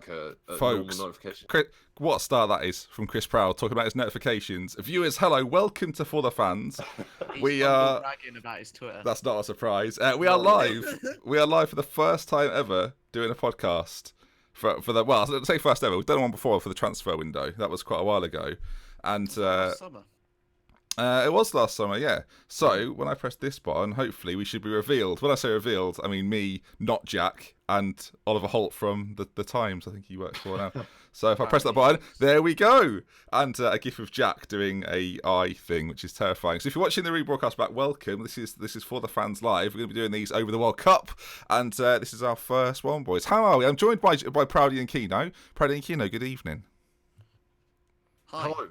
like a Folks, normal notification. What a start that is from Chris Proud talking about his notifications. Viewers, hello, welcome to For the Fans. We are bragging about his Twitter. That's not a surprise. We are live. We are live for the first time ever doing a podcast for the I'd say first ever. We've done one before for the transfer window. That was quite a while ago, and Summer. It was last summer, yeah. So when I press this button, hopefully we should be revealed. When I say revealed, I mean me, not Jack, and Oliver Holt from the Times. I think he works for now. So if I press that button, there we go. And a gif of Jack doing a eye thing, which is terrifying. So if you're watching the rebroadcast back, welcome. This is For the Fans Live. We're going to be doing these over the World Cup, and this is our first one, boys. How are we? I'm joined by Proudy and Keno. Proudy and Keno, good evening. Hi. Hello.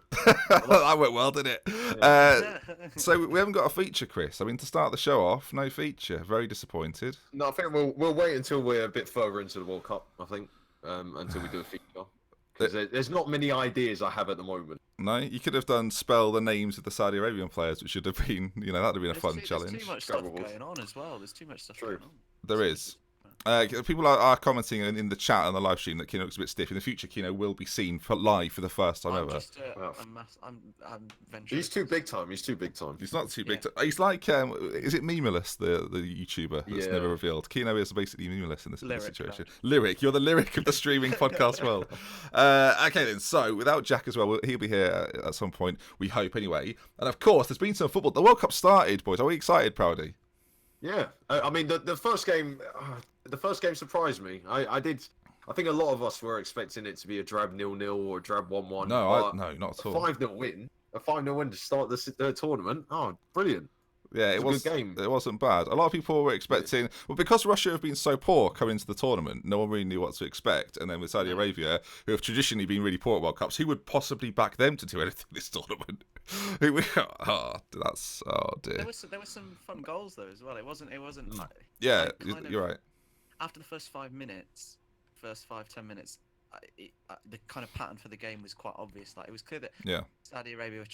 That went well, didn't it? Yeah. So we haven't got a feature, Chris. I mean, to start the show off, no feature. Very disappointed. No, I think we'll wait until we're a bit further into the World Cup. I think until we do a feature. Because there's not many ideas I have at the moment. No, you could have done spell the names of the Saudi Arabian players, which should have been, that'd have been a fun challenge. There's too much stuff going on as well. There's too much stuff going on. There is. People are commenting in the chat on the live stream that Keno looks a bit stiff. In the future, Keno will be seen live for the first time ever. I'm venturing. He's too big time. He's not too big. He's like, is it Memeless, the YouTuber that's never revealed? Keno is basically Memeless in this situation. Lyric, you're the lyric of the streaming podcast world. Okay then, so without Jack as well, he'll be here at some point, we hope anyway. And of course, there's been some football. The World Cup started, boys. Are we excited, Proudy? Yeah, I mean the first game surprised me. I think a lot of us were expecting it to be a drab 0-0 or a drab 1-1. No, not at all. A 5-0 win. A 5-0 win to start the tournament. Oh, brilliant. Yeah, it was a good game. It wasn't bad. A lot of people were expecting, because Russia have been so poor coming into the tournament, no one really knew what to expect. And then with Saudi Arabia, who have traditionally been really poor at World Cups, who would possibly back them to do anything this tournament? Dear. There were some fun goals though as well. It wasn't like, yeah, you're right. After the first 5 minutes, 10 minutes, the kind of pattern for the game was quite obvious. Like it was clear that Saudi Arabia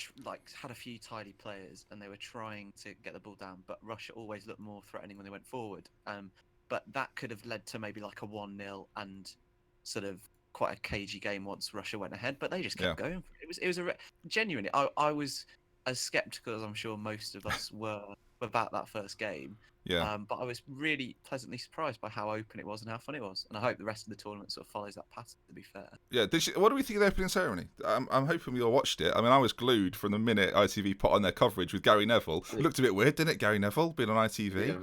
had a few tidy players and they were trying to get the ball down, but Russia always looked more threatening when they went forward. But that could have led to maybe like a 1-0 and sort of quite a cagey game once Russia went ahead. But they just kept going. It was genuinely. I was as skeptical as I'm sure most of us were about that first game. Yeah. But I was really pleasantly surprised by how open it was and how fun it was, and I hope the rest of the tournament sort of follows that pattern. To be fair. Yeah. What do we think of the opening ceremony? I'm hoping we all watched it. I mean, I was glued from the minute ITV put on their coverage with Gary Neville. It looked a bit weird, didn't it? Gary Neville being on ITV. Yeah.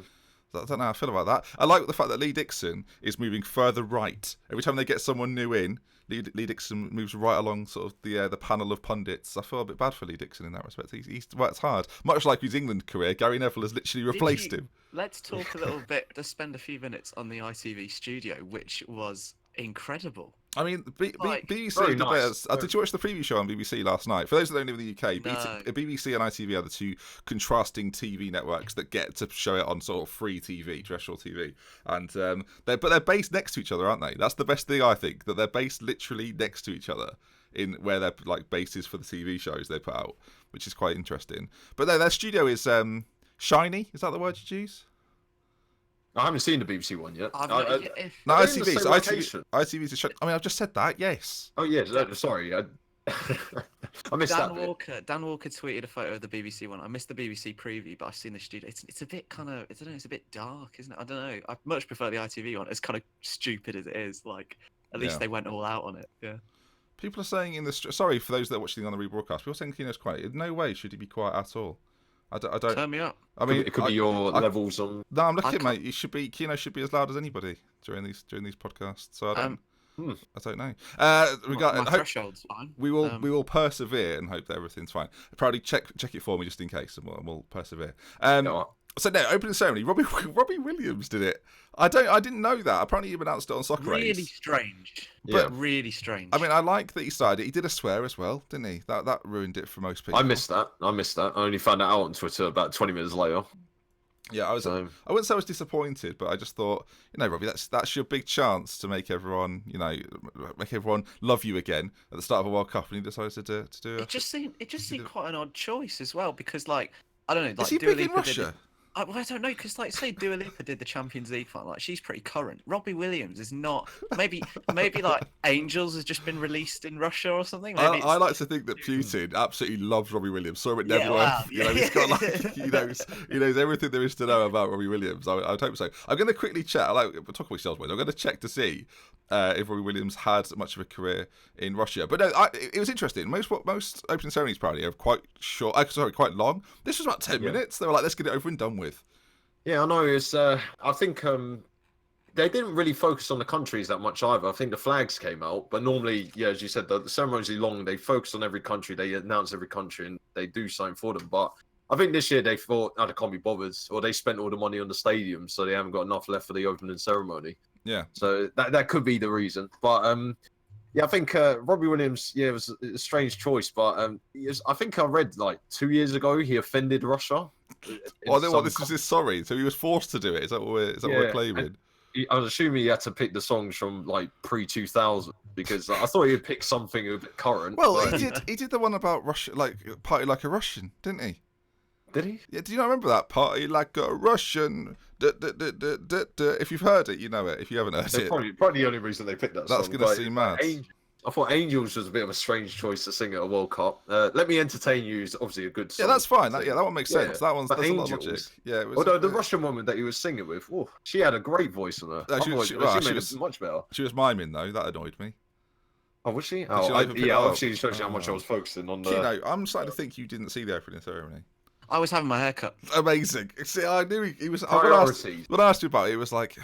I don't know how I feel about that. I like the fact that Lee Dixon is moving further right. Every time they get someone new in, Lee Dixon moves right along sort of the panel of pundits. I feel a bit bad for Lee Dixon in that respect. He's worked hard. Much like his England career, Gary Neville has literally replaced him. Let's talk a little bit, just spend a few minutes on the ITV studio, which was incredible. I mean, BBC nice. Did you watch the preview show on BBC last night? For those that don't live in the UK, BBC and ITV are the two contrasting TV networks that get to show it on sort of free TV, terrestrial TV. And they're based next to each other, aren't they? That's the best thing, I think, that they're based literally next to each other in where their like bases for the TV shows they put out, which is quite interesting. But their studio is shiny. Is that the word you use? I haven't seen the BBC one yet. No, ITV's a show. I mean, I've just said that. Yes. Oh yes. Sorry, I missed that. Dan Walker tweeted a photo of the BBC one. I missed the BBC preview, but I've seen the studio. It's a bit kind of. I don't know. It's a bit dark, isn't it? I don't know. I much prefer the ITV one. As kind of stupid as it is, like at least they went all out on it. Yeah. People are saying in the sorry for those that are watching on the rebroadcast. People are saying Keno's quiet. In no way should he be quiet at all. I don't. Turn me up. I mean, it could be your levels on. No, I'm looking, mate. Keno should be as loud as anybody during these podcasts. So I don't know. My threshold's fine. We will persevere and hope that everything's fine. Probably check it for me just in case, and we'll persevere. So no, opening ceremony. Robbie Williams did it. I didn't know that. Apparently, he announced it on Soccer Race. Really strange. But really strange. I mean, I like that he started it. He did a swear as well, didn't he? That ruined it for most people. I missed that. I only found that out on Twitter about 20 minutes later. Yeah, I wouldn't say I was disappointed, but I just thought, Robbie, that's your big chance to make everyone, love you again at the start of a World Cup, and he decided to do it. It just seemed quite an odd choice as well, because I don't know. Is he big in Russia? I don't know, because like say Dua Lipa did the Champions League final, like she's pretty current. Robbie Williams is not. Maybe like Angels has just been released in Russia or something. Maybe I it's like to think that Putin absolutely loves Robbie Williams. Sorry, but Yeah, wow. You know, he's got like he knows everything there is to know about Robbie Williams. I would hope so. I'm going to quickly check. We're talking about sales. I'm going to check to see if Robbie Williams had much of a career in Russia. But no, it was interesting. Most opening ceremonies apparently are quite short. Quite long. This was about 10 minutes. They were like, let's get it over and done with. Yeah, I know. It's. I think they didn't really focus on the countries that much either. I think the flags came out, but normally, yeah, as you said, the ceremony's long. They focus on every country. They announce every country, and they do something for them. But I think this year they thought, oh, they can't be bothered, or they spent all the money on the stadium, so they haven't got enough left for the opening ceremony. Yeah. So that could be the reason. But yeah, I think Robbie Williams, yeah, it was a strange choice. But I think I read like 2 years ago he offended Russia. This is his sorry. So he was forced to do it. Is that what we're claiming? I was assuming he had to pick the songs from like pre-2000 because I thought he'd pick something a bit current. Well, he did the one about Russia, like party like a Russian, didn't he? Did he? Yeah. Do you not remember that party like a Russian? If you've heard it, you know it. If you haven't heard it, probably the only reason they picked that song. That's going to seem mad. I thought Angels was a bit of a strange choice to sing at a World Cup. Let Me Entertain You is obviously a good song. Yeah, that's fine. That one makes sense. That's a lot of logic. Yeah. Although the Russian woman that he was singing with, she had a great voice on her. No, she made it much better. She was miming though. That annoyed me. Oh, was she? Obviously shows you how much I was focusing on. Kino, I'm starting to think you didn't see the opening ceremony. I was having my haircut. Amazing. See, I knew he was. When I asked you about it, it was like,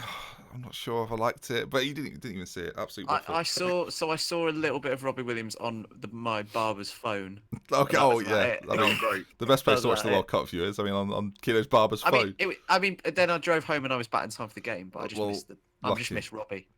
I'm not sure if I liked it, but he didn't even see it. Absolutely. I saw a little bit of Robbie Williams on my barber's phone. Okay. Oh yeah. I mean, great. The best place to watch the World Cup, viewers. I mean, on Kino's barber's phone. Then I drove home and I was batting time for the game, but I just missed Robbie.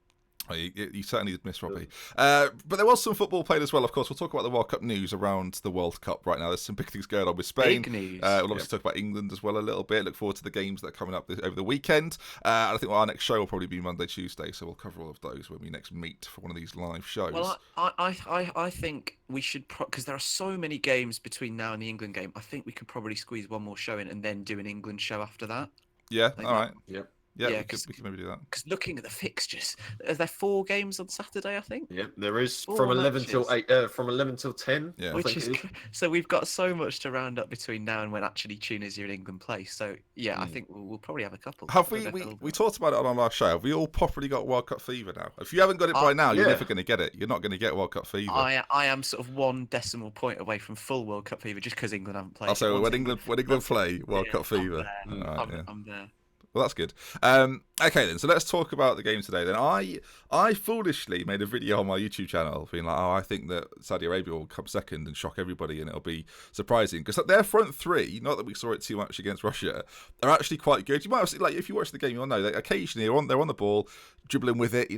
You certainly did miss Robbie. But there was some football played as well, of course. We'll talk about the World Cup news around the World Cup right now. There's some big things going on with Spain. Big news. We'll obviously talk about England as well a little bit. Look forward to the games that are coming up over the weekend. I think our next show will probably be Monday, Tuesday, so we'll cover all of those when we next meet for one of these live shows. Well, I think we should, because there are so many games between now and the England game, I think we could probably squeeze one more show in and then do an England show after that. Yeah, all right. Yep. Yeah, we can maybe do that. Because looking at the fixtures, are there 4 games on Saturday? I think. Yeah, there is from 11 till 8. From 11 till 10. Yeah, which is so we've got so much to round up between now and when actually Tunisia and England play. So yeah, I think we'll probably have a couple. Have we talked about it on our show? Have we all properly got World Cup fever now? If you haven't got it by now, you're never going to get it. You're not going to get World Cup fever. I am sort of 1 decimal point away from full World Cup fever just because England haven't played. Also, when England play World Cup fever, I'm there. Well, that's good. Okay, then. So let's talk about the game today. Then I foolishly made a video on my YouTube channel being like, I think that Saudi Arabia will come second and shock everybody, and it'll be surprising because their front three, not that we saw it too much against Russia, are actually quite good. You might have seen, like, if you watch the game, you'll know that occasionally they're on the ball, dribbling with it,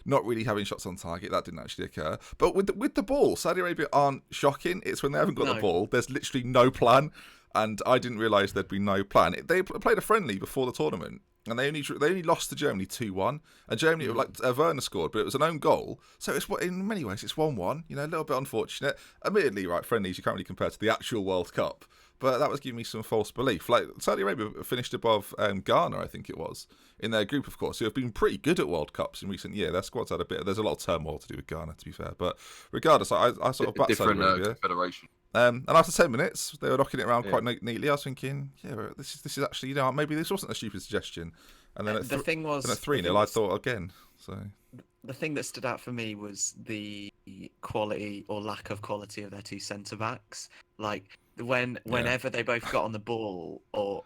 not really having shots on target. That didn't actually occur. But with the ball, Saudi Arabia aren't shocking. It's when they haven't got the ball. There's literally no plan. And I didn't realise there'd be no plan. They played a friendly before the tournament, and they only lost to Germany 2-1. And Germany, Werner scored, but it was an own goal. So it's in many ways it's 1-1. A little bit unfortunate. Admittedly, right, friendlies you can't really compare to the actual World Cup, but that was giving me some false belief. Like Saudi Arabia finished above Ghana, I think it was, in their group, of course, who have been pretty good at World Cups in recent years. Their squad's had there's a lot of turmoil to do with Ghana, to be fair. But regardless, I sort of backed Saudi Arabia. Federation. And after 10 minutes, they were knocking it around quite neatly. I was thinking, this is actually, maybe this wasn't a stupid suggestion. And then the thing was, at 3-0, I thought again. So the thing that stood out for me was the quality or lack of quality of their 2 centre backs. Like whenever they both got on the ball or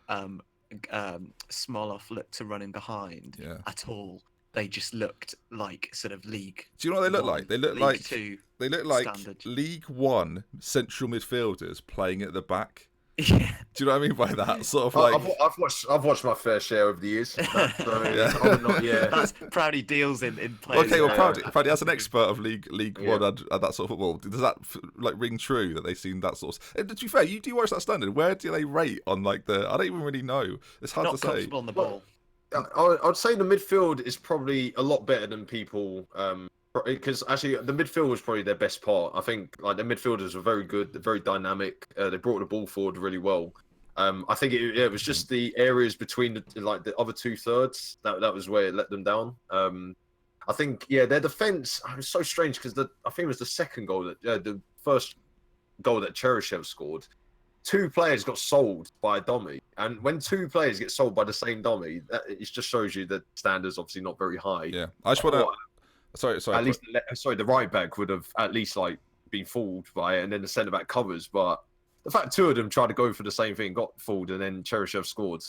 Smolov looked to run in behind at all, they just looked like sort of league. Do you know what they look like? They look like standard. League One central midfielders playing at the back. Yeah. Do you know what I mean by that? Sort of like I've watched my fair share over the years. That's Proudy deals in players. Okay, well, Proudy as an expert of League One and that sort of football, does that ring true that they've seen that sort of? To be fair, you do watch that standard. Where do they rate on I don't even really know. It's hard to say. Not comfortable on the ball. I'd say the midfield is probably a lot better than people. Because actually, the midfield was probably their best part. I think their midfielders were very good, they're very dynamic. They brought the ball forward really well. I think it was just the areas between the other 2/3 that was where it let them down. I think their defense was so strange because I think it was the second goal the first goal that Cheryshev scored. 2 players got sold by a dummy, and when 2 players get sold by the same dummy, it just shows you that standards obviously not very high. Yeah, I just want to. Sorry. At least, the right back would have at least been fooled by it, and then the centre back covers. But the fact 2 of them tried to go for the same thing, got fooled, and then Cheryshev scored.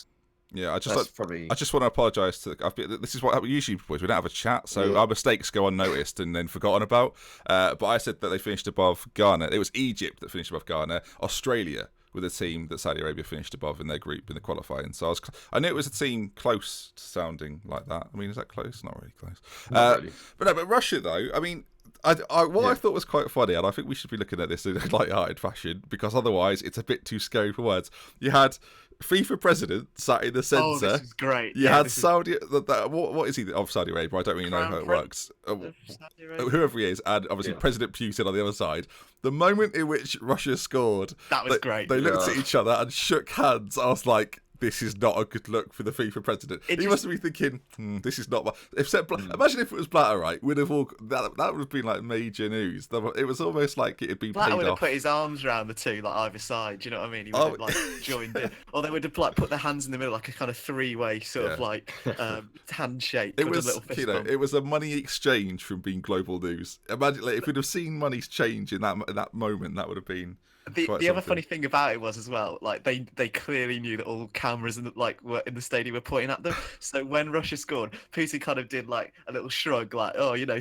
Yeah, I just want to apologise to. This is what happens usually, boys. We don't have a chat, so our mistakes go unnoticed and then forgotten about. But I said that they finished above Ghana. It was Egypt that finished above Ghana. Australia with a team that Saudi Arabia finished above in their group in the qualifying. So I knew it was a team close to sounding like that. I mean, is that close? Not really close. Not really. But Russia though. I mean. I thought was quite funny, and I think we should be looking at this in a light-hearted fashion, because otherwise it's a bit too scary for words. You had FIFA president sat in the centre. Oh, this is great. You had Saudi. What is he of Saudi Arabia? I don't really know how it works. Whoever he is, and obviously President Putin on the other side. The moment in which Russia scored, that was great. They looked at each other and shook hands. I was like, this is not a good look for the FIFA president. He must be thinking, this is not my... Imagine if it was Blatter, right? Would have all that would have been like major news. It was almost like it had been Blatter paid would off. have put his arms around the 2, either side. Do you know what I mean? He would have joined in, or they would have put their hands in the middle, like a kind of 3-way sort of handshake. It was was, a little fist bump. It was a money exchange from being global news. Imagine if we'd have seen monies change in that moment, that would have been. The other funny thing about it was as well, they clearly knew that all cameras were in the stadium were pointing at them. So when Russia scored, Putin kind of did a little shrug,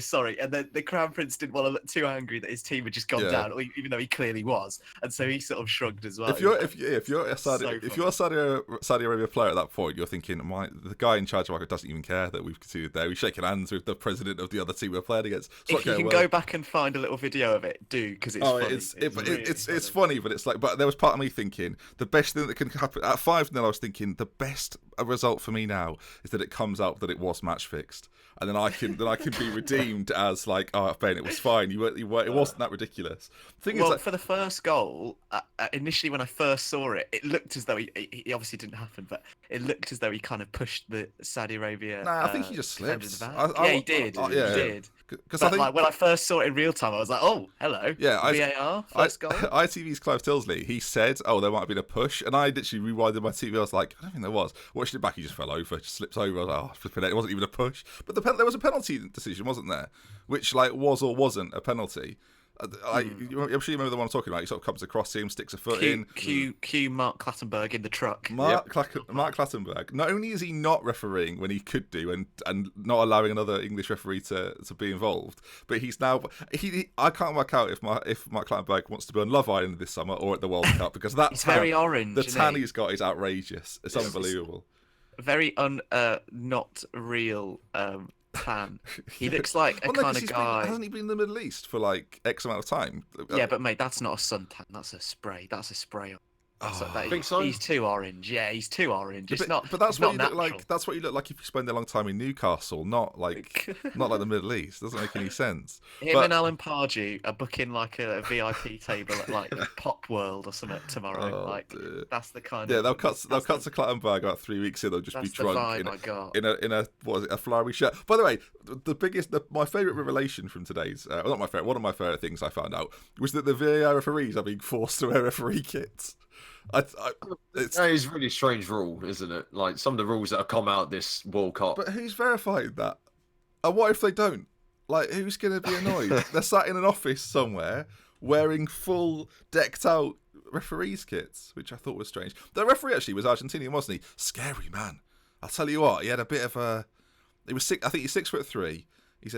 sorry. And then the Crown Prince didn't want to look too angry that his team had just gone down, even though he clearly was. And so he sort of shrugged as well. If you're a Saudi Arabia player at that point, you're thinking, the guy in charge of Morocco doesn't even care that we've conceded there. He's shaking hands with the president of the other team we're playing against. If you can go back and find a little video of it, do, because it's funny. It's funny, but it's but there was part of me thinking the best thing that can happen at 5-0. I was thinking the best result for me now is that it comes out that it was match fixed, and then I can be redeemed as Ben, it was fine. It wasn't that ridiculous. For the first goal, initially when I first saw it, it looked as though he obviously didn't happen, but it looked as though he kind of pushed the Saudi Arabia. Nah, I think he just slipped. He did. He did. Because I think when I first saw it in real time, I was like, "Oh, hello." Yeah, VAR first goal. ITV's Clive Tilsley, he said, "Oh, there might have been a push," and I literally rewinded my TV. I was like, "I don't think there was." Watched it back, he just fell over, just slips over. I was like, "Oh, flipping it! It wasn't even a push." But there was a penalty decision, wasn't there? Which was or wasn't a penalty. I'm sure you remember the one I'm talking about. He sort of comes across him, sticks a foot in. Cue Mark Clattenburg in the truck. Mark Clattenburg. Not only is he not refereeing when he could do, and not allowing another English referee to be involved, but he's now. I can't work out if Mark Clattenburg wants to be on Love Island this summer or at the World Cup, because that's very orange. The tan he's got is outrageous. It's unbelievable. Very not real. Tan. He looks like a kind of guy. Hasn't he been in the Middle East for X amount of time? Yeah, but mate, that's not a suntan. That's a spray. That's a spray. I think so. He's too orange. Yeah, he's too orange. It's not. But that's what you look like. That's what you look like if you spend a long time in Newcastle, not like the Middle East. Doesn't make any sense. And Alan Pardew are booking a VIP table at Pop World or something tomorrow. That's the kind of. Yeah, they'll cut to Clattenburg about 3 weeks in. They'll just be drunk in a flowery shirt. By the way, my favourite revelation from today's, not my favourite, one of my favourite things I found out was that the VAR referees are being forced to wear referee kits. That is a really strange rule, isn't it? Some of the rules that have come out this World Cup. But who's verifying that? And what if they don't? Who's going to be annoyed? They're sat in an office somewhere wearing full decked out referees kits, which I thought was strange. The referee actually was Argentinian, wasn't he? Scary man. I'll tell you what, he had a bit of a. He was sick. I think he's 6'3". He's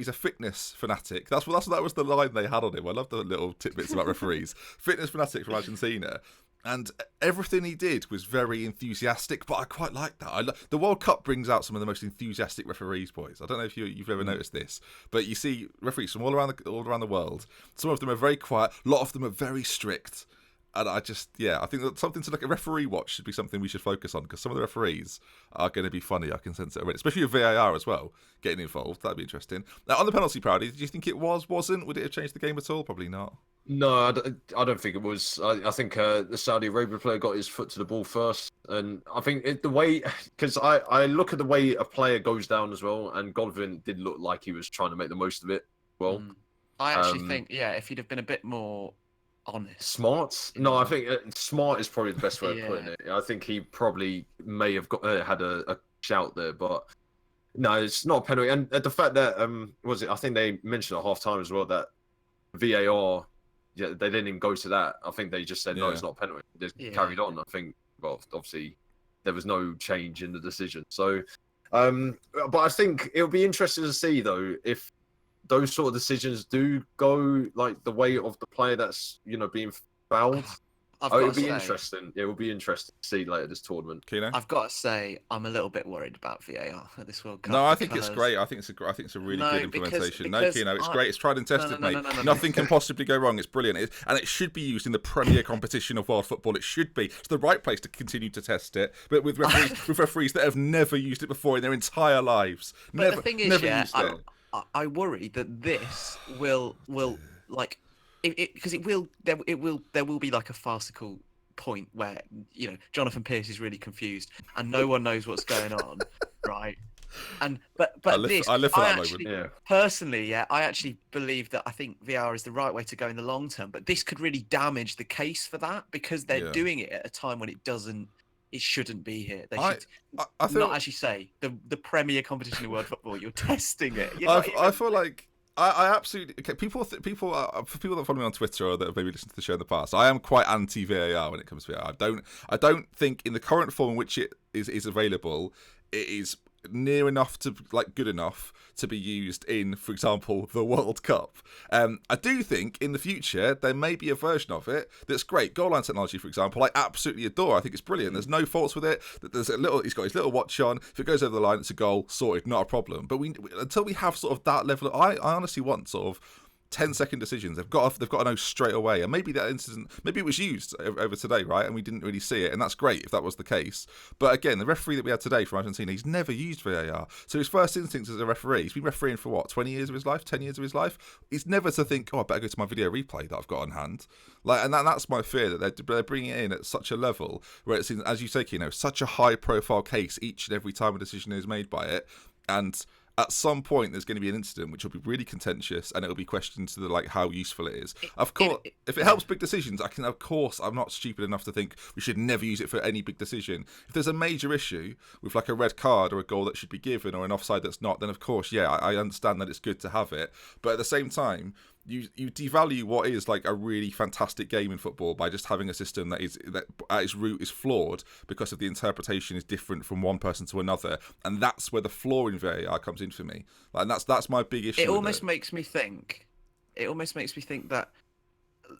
a fitness fanatic. That was the line they had on him. I love the little tidbits about referees. Fitness fanatic from Argentina. And everything he did was very enthusiastic, but I quite like that. The World Cup brings out some of the most enthusiastic referees, boys. I don't know if you've ever noticed this, but you see referees from all around the world. Some of them are very quiet. A lot of them are very strict. And I think that something to look at. Referee watch should be something we should focus on, because some of the referees are going to be funny. I can sense it already, especially with VAR as well getting involved. That'd be interesting. Now, on the penalty parody, did you think it wasn't? Would it have changed the game at all? Probably not. No, I don't think it was. I think the Saudi Arabia player got his foot to the ball first, and I think the way, because I look at the way a player goes down as well, and Godwin did look like he was trying to make the most of it. Well, I actually think, if he'd have been a bit more honest, smart. No, I think smart is probably the best way of putting Yeah. it. I think he probably may have got had a shout there, but no, it's not a penalty. And the fact that was it? I think they mentioned at half time as well that VAR. Yeah, they didn't even go to that. I think they just said no, it's not a penalty. They just carried on. I think, well, obviously there was no change in the decision. So, but I think it'll be interesting to see though if those sort of decisions do go like the way of the player that's being fouled. It'll be interesting. It will be interesting to see later this tournament. Kino? I've got to say, I'm a little bit worried about VAR at this World Cup. No, I think it's great. I think it's a really good implementation. Because Kino, it's great. It's tried and tested, mate. No. Nothing can possibly go wrong. It's brilliant, and it should be used in the premier competition of world football. It should be. It's the right place to continue to test it, but with referees that have never used it before in their entire lives. But the thing is, I worry that this will like because there will be like a farcical point where Jonathan Pearce is really confused and no one knows what's going on, right? And but I live for that moment. Personally, I actually believe that I think VR is the right way to go in the long term. But this could really damage the case for that because they're doing it at a time when it shouldn't be here. They should not actually say the premier competition in world football. You're testing it. I feel like. I absolutely people for people that follow me on Twitter or that have maybe listened to the show in the past. I am quite anti VAR when it comes to VAR. I don't think in the current form in which it is available, it is near enough to good enough to be used in, for example, the World Cup. I do think in the future there may be a version of it that's great. Goal line technology, for example, I absolutely adore. I think it's brilliant. There's no faults with it. He's got his little watch on. If it goes over the line, it's a goal. Sorted, not a problem. But until we have sort of that level, I honestly want sort of 10-second decisions. They've got to know straight away. And maybe that incident, maybe it was used over today, right? And we didn't really see it. And that's great if that was the case. But again, the referee that we had today from Argentina, he's never used VAR. So his first instinct as a referee, he's been refereeing for what, 20 years of his life, 10 years of his life? He's never to think, I better go to my video replay that I've got on hand. And that's my fear, that they're bringing it in at such a level where it's, as you say, Kino, such a high profile case each and every time a decision is made by it. And at some point, there's going to be an incident which will be really contentious, and it will be questioned to how useful it is. Of course, if it helps big decisions, I'm not stupid enough to think we should never use it for any big decision. If there's a major issue with like a red card or a goal that should be given or an offside that's not, then of course, I understand that it's good to have it. But at the same time, you devalue what is like a really fantastic game in football by just having a system that at its root is flawed because of the interpretation is different from one person to another, and that's where the flaw in VAR comes in for me. And that's my big issue. It almost makes me think that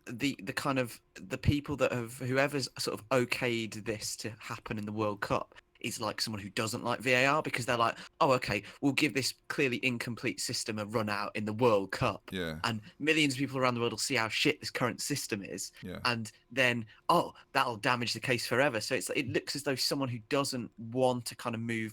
the kind of the people that whoever's sort of okayed this to happen in the World Cup is like someone who doesn't like VAR because they're like, oh, okay, we'll give this clearly incomplete system a run out in the World Cup. Yeah. And millions of people around the world will see how shit this current system is. Yeah. And then, that'll damage the case forever. So it looks as though someone who doesn't want to kind of move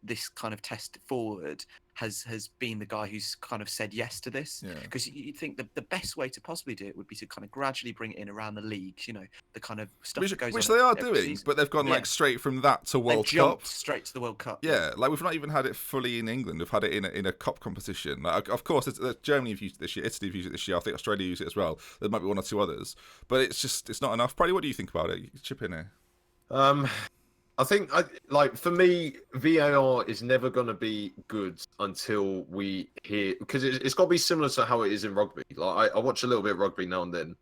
this kind of test forward has been the guy who's kind of said yes to this, because you think the best way to possibly do it would be to kind of gradually bring it in around the leagues, the kind of stuff that goes which on they are doing, but they've gone like straight from that to World Cup, straight to the World Cup. Like we've not even had it fully in England. We've had it in a cup competition. Like, of course, Germany have used it this year, Italy have used it this year. I think Australia use it as well. There might be one or two others, but it's not enough. Probably, what do you think about it? You chip in here. I think, for me, VAR is never going to be good until we hear, because it's got to be similar to how it is in rugby. Like, I watch a little bit of rugby now and then,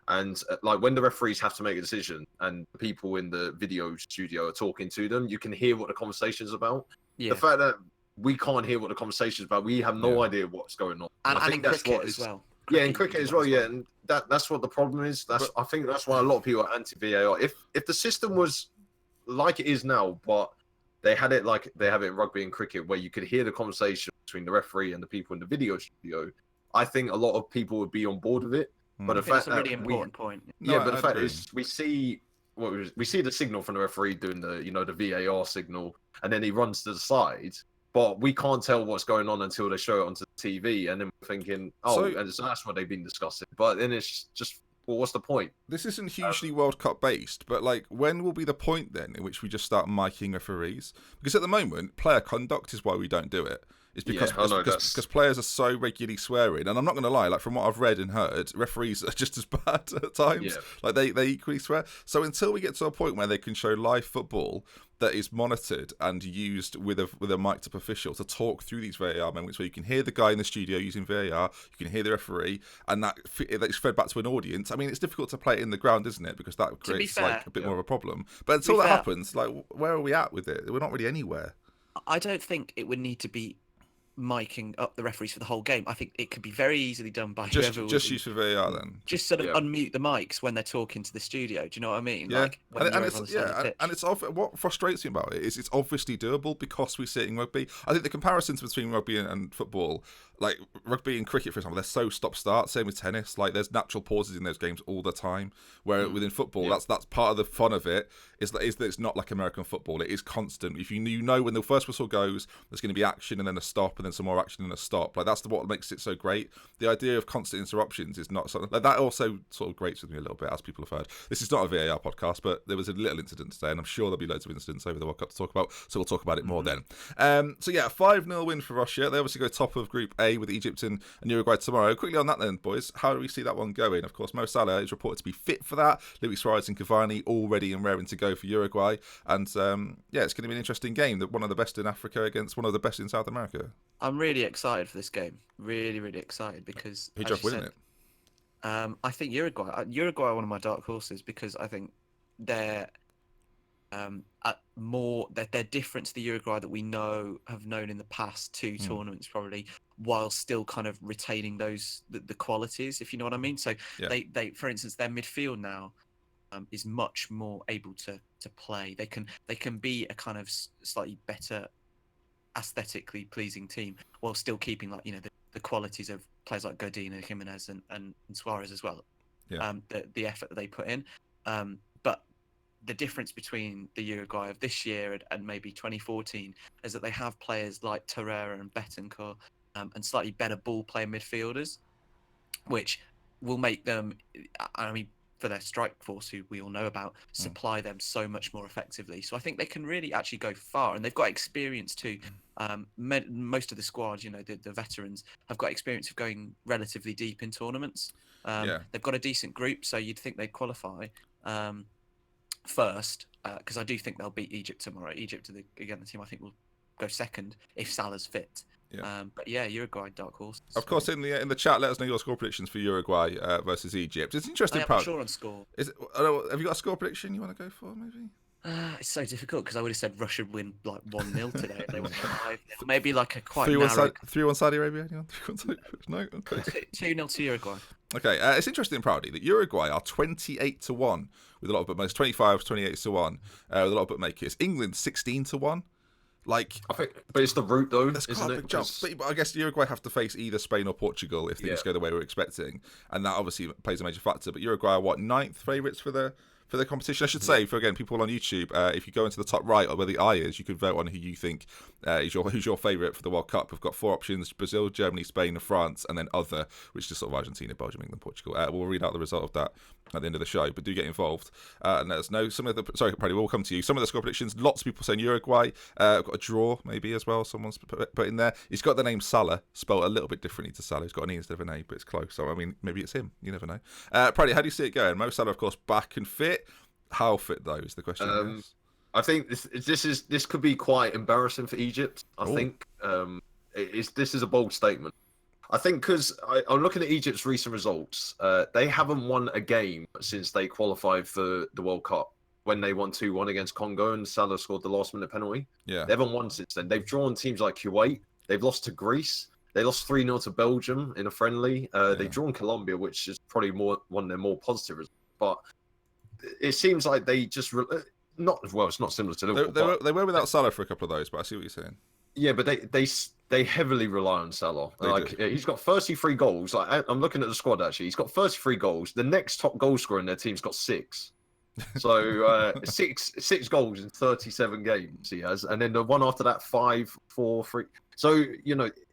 and like when the referees have to make a decision and people in the video studio are talking to them, you can hear what the conversation is about. Yeah. The fact that we can't hear what the conversation is about, we have no idea what's going on. And in cricket as well. In cricket as well, and that's what the problem is. I think that's why a lot of people are anti-VAR. If the system was like it is now, but they had it like they have it in rugby and cricket, where you could hear the conversation between the referee and the people in the video studio, I think a lot of people would be on board with it. But the fact that's a really important point. But the fact is, we see the signal from the referee doing the the VAR signal, and then he runs to the side, but we can't tell what's going on until they show it onto the TV, and then we're thinking, and so that's what they've been discussing. But then it's just, well, what's the point? This isn't hugely World Cup based, but like, when will be the point then in which we just start miking referees? Because at the moment, player conduct is why we don't do it. It's because players are so regularly swearing, and I'm not going to lie. Like, from what I've read and heard, referees are just as bad at times. Yeah. Like they equally swear. So until we get to a point where they can show live football that is monitored and used with a mic'd up official to talk through these VAR moments, where you can hear the guy in the studio using VAR, you can hear the referee, and that is fed back to an audience. I mean, it's difficult to play it in the ground, isn't it? Because that creates like a bit more of a problem. But until that happens, like, where are we at with it? We're not really anywhere. I don't think it would need to be miking up the referees for the whole game. I think it could be very easily done by whoever. Just use for VAR then. Just sort of unmute the mics when they're talking to the studio. Do you know what I mean? Yeah. Like, and it's what frustrates me about it is it's obviously doable because we sit in rugby. I think the comparisons between rugby and football, like rugby and cricket, for example, they're so stop-start. Same with tennis. Like, there's natural pauses in those games all the time. Where within football, that's part of the fun of it. Is that it's not like American football. It is constant. If you know when the first whistle goes, there's going to be action and then a stop and then some more action and a stop. Like, that's what makes it so great. The idea of constant interruptions is not something like that. Also, sort of grates with me a little bit, as people have heard. This is not a VAR podcast, but there was a little incident today, and I'm sure there'll be loads of incidents over the World Cup to talk about. So we'll talk about it more then. So yeah, 5-0 win for Russia. They obviously go top of Group A with Egypt and Uruguay tomorrow. Quickly on that then, boys, how do we see that one going? Of course, Mo Salah is reported to be fit for that. Luis Suarez and Cavani all ready and raring to go for Uruguay. And it's going to be an interesting game. One of the best in Africa against one of the best in South America. I'm really excited for this game. Really, really excited because who'd you have winning it? I think Uruguay. Uruguay are one of my dark horses because I think they're they're different to the Uruguay that we have known in the past two tournaments, probably, while still kind of retaining the qualities, if you know what I mean. So they for instance, their midfield now is much more able to play. They can be a kind of slightly better, aesthetically pleasing team while still keeping, like, you know, the qualities of players like Godin and Jimenez and Suarez as well. The effort that they put in. But the difference between the Uruguay of this year and maybe 2014 is that they have players like Torreira and Betancourt and slightly better ball playing midfielders, which will make them, I mean, for their strike force, who we all know about, supply them so much more effectively. So I think they can really actually go far, and they've got experience too. Most of the squad, you know, the veterans, have got experience of going relatively deep in tournaments. They've got a decent group, so you'd think they'd qualify first, because I do think they'll beat Egypt tomorrow. Egypt are the team I think will go second if Salah's fit. But yeah, Uruguay, dark horse. Of course, in the chat, let us know your score predictions for Uruguay versus Egypt. It's interesting. I'm not sure on score. Have you got a score prediction you want to go for, maybe? It's so difficult because I would have said Russia would win like 1-0 today. They went 5-0. Maybe like a quite 3-1 Saudi Arabia. No, okay. 2-0 to Uruguay. Okay, it's interesting, Proudy, that Uruguay are 28-1 with a lot of bookmakers, 25-28-1 with a lot of bookmakers. England 16-1. Like, I think, but it's the route though, that's isn't quite a it? big jump. But I guess Uruguay have to face either Spain or Portugal if things go the way we're expecting, and that obviously plays a major factor. But Uruguay are 9th favourites for the competition. I should say, for again people on YouTube, if you go into the top right or where the eye is, you can vote on who you think who's your favourite for the World Cup. We've got 4 options: Brazil, Germany, Spain, and France, and then other, which is just sort of Argentina, Belgium, England, Portugal. We'll read out the result of that at the end of the show, but do get involved and let us know. Some of the Paddy, we'll come to you. Some of the score predictions. Lots of people saying Uruguay. Got a draw maybe as well. Someone's put in there. He's got the name Salah spelled a little bit differently to Salah. He's got an E instead of an A, but it's close. So I mean, maybe it's him. You never know. Paddy, how do you see it going? Mo Salah, of course, back and fit. How fit though is the question. I think this could be quite embarrassing for Egypt. I think this is a bold statement. I think because I'm looking at Egypt's recent results. They haven't won a game since they qualified for the World Cup when they won 2-1 against Congo and Salah scored the last-minute penalty. Yeah, they haven't won since then. They've drawn teams like Kuwait. They've lost to Greece. They lost 3-0 to Belgium in a friendly. They've drawn Colombia, which is probably one of their more positive results. But it seems like they just it's not similar to Liverpool. They were without Salah for a couple of those, but I see what you're saying. Yeah, but they heavily rely on Salah. He's got 33 goals. I'm looking at the squad actually. He's got 33 goals. The next top goal scorer in their team's got 6. So six goals in 37 games he has, and then the one after that 5-4-3. So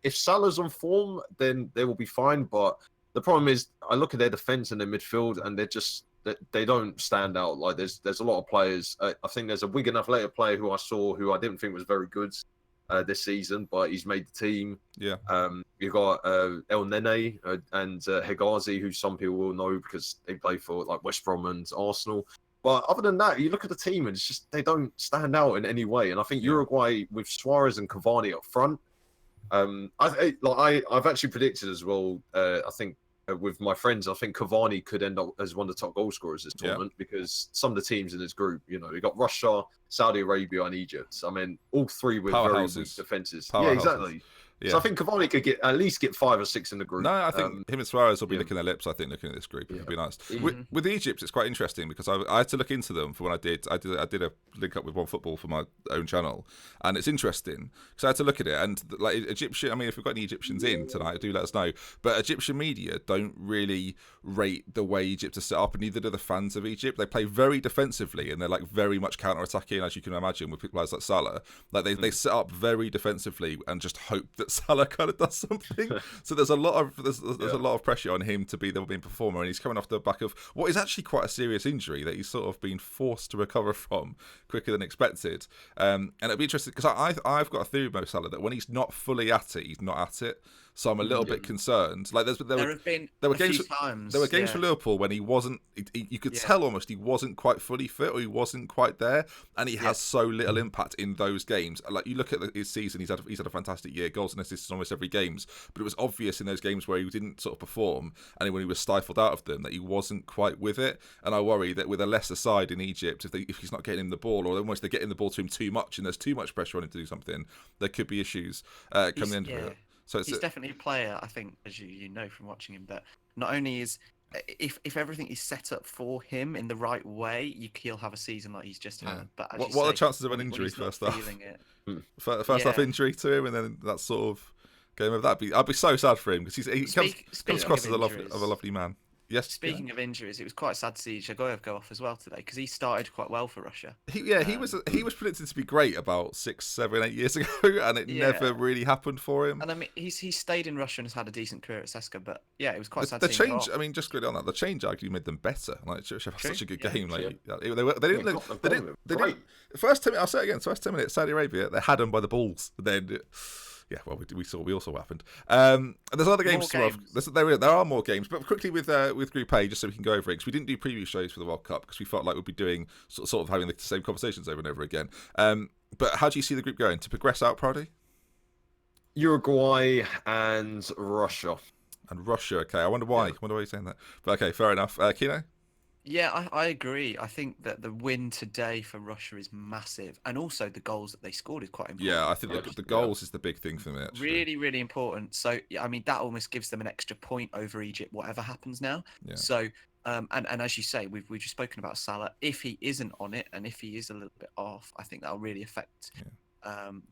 if Salah's on form, then they will be fine. But the problem is, I look at their defense and their midfield, and they don't stand out. Like there's a lot of players. I think there's a Wigan Athletic player who I saw who I didn't think was very good this season, but he's made the team. Yeah. You've got El Nene and Hegazi, who some people will know because they play for like West Brom and Arsenal. But other than that, you look at the team and it's just they don't stand out in any way. And I think Uruguay with Suarez and Cavani up front, I've actually predicted as well. I think with my friends, I think Cavani could end up as one of the top goal scorers this tournament because some of the teams in this group, you got Russia, Saudi Arabia, and Egypt. I mean, all three with very weak defenses. Yeah, exactly. Yeah. So I think Cavani could at least get 5 or 6 in the group. No, I think him and Suarez will be licking their lips. I think looking at this group, it'd be nice. Mm-hmm. With Egypt, it's quite interesting because I had to look into them for when I did a link up with OneFootball for my own channel, and it's interesting because I had to look at it and like Egyptian. I mean, if we've got any Egyptians in tonight, do let us know. But Egyptian media don't really rate the way Egypt is set up, and neither do the fans of Egypt. They play very defensively and they're like very much counter-attacking, as you can imagine with players like Salah. Like they set up very defensively and just hope that Salah kind of does something. So there's a lot of pressure on him to be the main performer, and he's coming off the back of what is actually quite a serious injury that he's sort of been forced to recover from quicker than expected. And it'll be interesting because I've got a theory about Salah that when he's not fully at it, he's not at it. So I'm a little bit concerned. Like there were games for Liverpool when he wasn't. You could tell almost he wasn't quite fully fit or he wasn't quite there, and he has so little impact in those games. Like you look at his season, he's had a fantastic year, goals and assists in almost every games. But it was obvious in those games where he didn't sort of perform, and when he was stifled out of them, that he wasn't quite with it. And I worry that with a lesser side in Egypt, if he's not getting him the ball, or almost they're getting the ball to him too much, and there's too much pressure on him to do something, there could be issues coming into it. So he's definitely a player, I think, as you know from watching him, that not only is if everything is set up for him in the right way, he'll have a season like he's just had. But what are the chances of an injury first half? First half injury to him, and then that sort of game of that. I'd be so sad for him because he comes across as a lovely man. Yes. Speaking of injuries, it was quite sad to see Shagoyev go off as well today because he started quite well for Russia. He was predicted to be great about 6, 7, 8 years ago, and it never really happened for him. And I mean, he stayed in Russia and has had a decent career at CSKA, but it was quite sad. The change, I mean, just quickly on that, the change arguably made them better. Like such a good game. Like they didn't. First 10 minutes, I'll say it again. First 10 minutes, Saudi Arabia, they had them by the balls. Then. Yeah, well, we saw what happened. There's other games. There are more games, but quickly with Group A, just so we can go over it, because we didn't do preview shows for the World Cup because we felt like we'd be doing sort of having the same conversations over and over again. But how do you see the group going to progress out, Proudy? Uruguay and Russia. Okay. I wonder why. I wonder why you're saying that. But okay, fair enough. Kino? Yeah, I agree. I think that the win today for Russia is massive, and also the goals that they scored is quite important. Yeah, I think the goals is the big thing for me. Actually. Really, really important. So, I mean, that almost gives them an extra point over Egypt, whatever happens now. Yeah. So, and as you say, we've just spoken about Salah. If he isn't on it, and if he is a little bit off, I think that'll really affect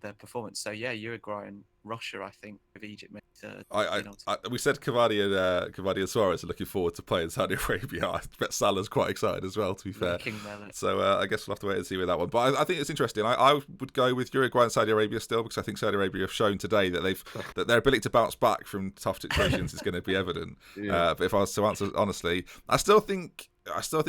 their performance. So, yeah, Uruguay and Russia, I think, with Egypt. We said Cavani and Suarez are looking forward to playing Saudi Arabia. I bet Salah's quite excited as well, to be fair. So I guess we'll have to wait and see with that one. But I think it's interesting. I would go with Uruguay and Saudi Arabia still, because I think Saudi Arabia have shown today that that their ability to bounce back from tough situations is going to be evident. But if I was to answer honestly, I still think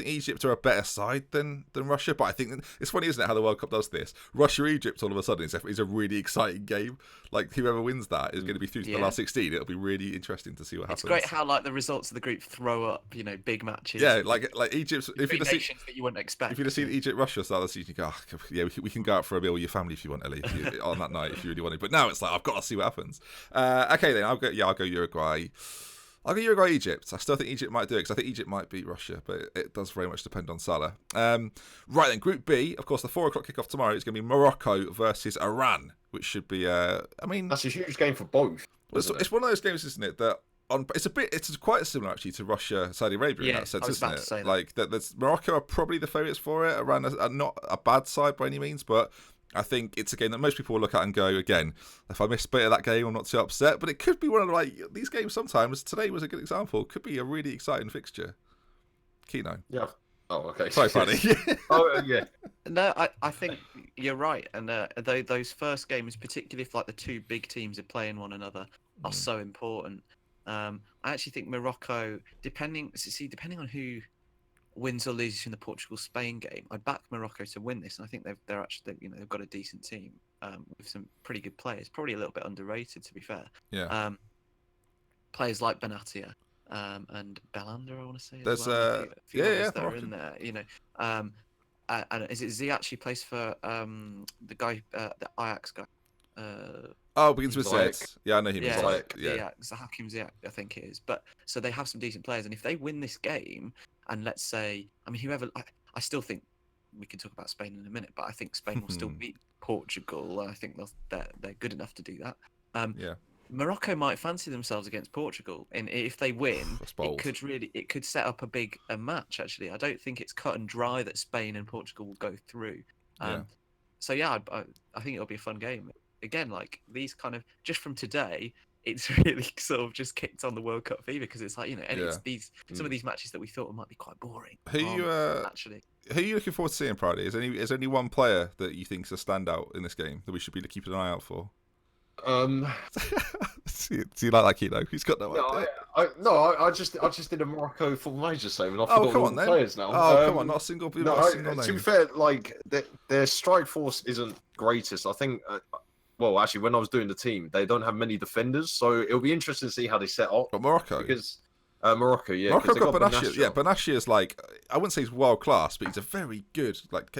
Egypt are a better side than Russia, but I think it's funny, isn't it, how the World Cup does this? Russia-Egypt all of a sudden is a really exciting game. Like whoever wins that is going to be through to the last 16. It'll be really interesting to see what happens. It's great how like the results of the group throw up, big matches. Yeah, like Egypt. If you'd have seen that you wouldn't expect. If you'd have seen Egypt-Russia start the season, you go, we can go out for a meal with your family if you want, Ellie, on that night if you really wanted. But now it's like I've got to see what happens. Okay, then I'll go Uruguay. I'll go Uruguay, Egypt. I still think Egypt might do it because I think Egypt might beat Russia, but it does very much depend on Salah. Right then, Group B, of course, the 4 o'clock kickoff tomorrow is going to be Morocco versus Iran, which should be, that's a huge game for both. It's one of those games, isn't it, that it's quite similar actually to Russia, Saudi Arabia in that sense, isn't it? Say like that. Morocco are probably the favourites for it. Iran are not a bad side by any means, but I think it's a game that most people will look at and go, again, if I miss a bit of that game, I'm not too upset. But it could be one of these games sometimes. Today was a good example. Could be a really exciting fixture. Kino. Yeah. Oh, okay. Sorry, Paddy. Oh, yeah. No, I think you're right, and those first games, particularly if like the two big teams are playing one another, are so important. I actually think Morocco, depending on who wins or loses in the Portugal-Spain game, I back Morocco to win this, and I think they're actually, they've got a decent team with some pretty good players, probably a little bit underrated to be fair. Yeah. Players like Benatia and Belander, I want to say. There's as well. A few others that are Moroccan. in there, and is it Z actually plays for the guy, the Ajax guy? Begins with Z. Ziyech. Yeah, I know him. Yeah, Ziyech. yeah, Hakim Ziyech, I think it is. But so they have some decent players, and if they win this game, and let's say, I mean, whoever, I still think we can talk about Spain in a minute, but I think Spain will still beat Portugal. I think they're good enough to do that. Yeah. Morocco might fancy themselves against Portugal, and if they win, it could set up a big match. Actually, I don't think it's cut and dry that Spain and Portugal will go through. So yeah, I think it'll be a fun game. Again, like these kind of just from today, it's really sort of just kicked on the World Cup fever because it's like, and it's some of these matches that we thought might be quite boring. Actually, who are you looking forward to seeing Friday? Is there any one player that you think is a standout in this game that we should be keeping an eye out for? Do you like that, Kilo? He's got no idea. I just did a Morocco full major save, and I forgot all the players now. Come on, not a single name. To be fair, like their strike force isn't greatest. I think. Well, actually, when I was doing the team, they don't have many defenders, so it'll be interesting to see how they set up. But Morocco, because Morocco, yeah, Morocco got Benatia. Yeah, Benatia is like, I wouldn't say he's world class, but he's a very good,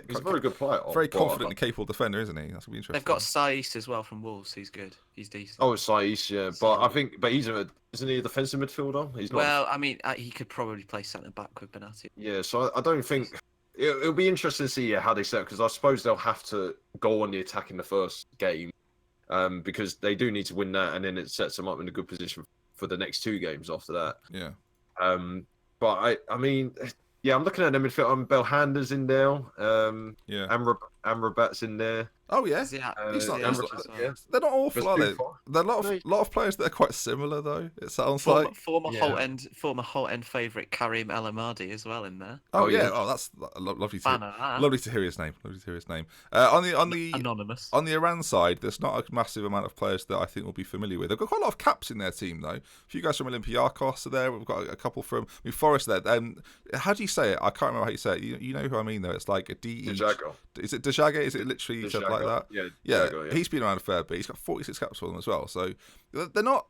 he's a very good player, very confident and capable defender, isn't he? That's gonna be interesting. They've got Saiss as well from Wolves. He's good. He's decent. Oh, Saiss, yeah, but I think, isn't he a defensive midfielder? He's not. Well, I mean, he could probably play centre back with Benatia. Yeah, so I don't think it'll be interesting to see how they set up, because I suppose they'll have to go on the attack in the first game. Because they do need to win that, and then it sets them up in a good position for the next two games after that. Yeah. But I mean, yeah, I'm looking at them midfield. Belhander's in there. Amrabat's in there. Oh yeah, they're not awful, are they? There are a lot of players that are quite similar, though. It sounds like former Holt End favourite Karim El Amadi as well in there. Oh yeah, that's lovely to hear his name. On the anonymous on the Iran side, there's not a massive amount of players that I think we'll be familiar with. They've got quite a lot of caps in their team, though. A few guys from Olympiacos are there. We've got a couple from Forest there. How do you say it? I can't remember how you say it. You know who I mean, though. It's like a D. Is it Dejaga? Is it literally said like that? Yeah. He's been around a fair bit. He's got 46 caps for them as well. So they're not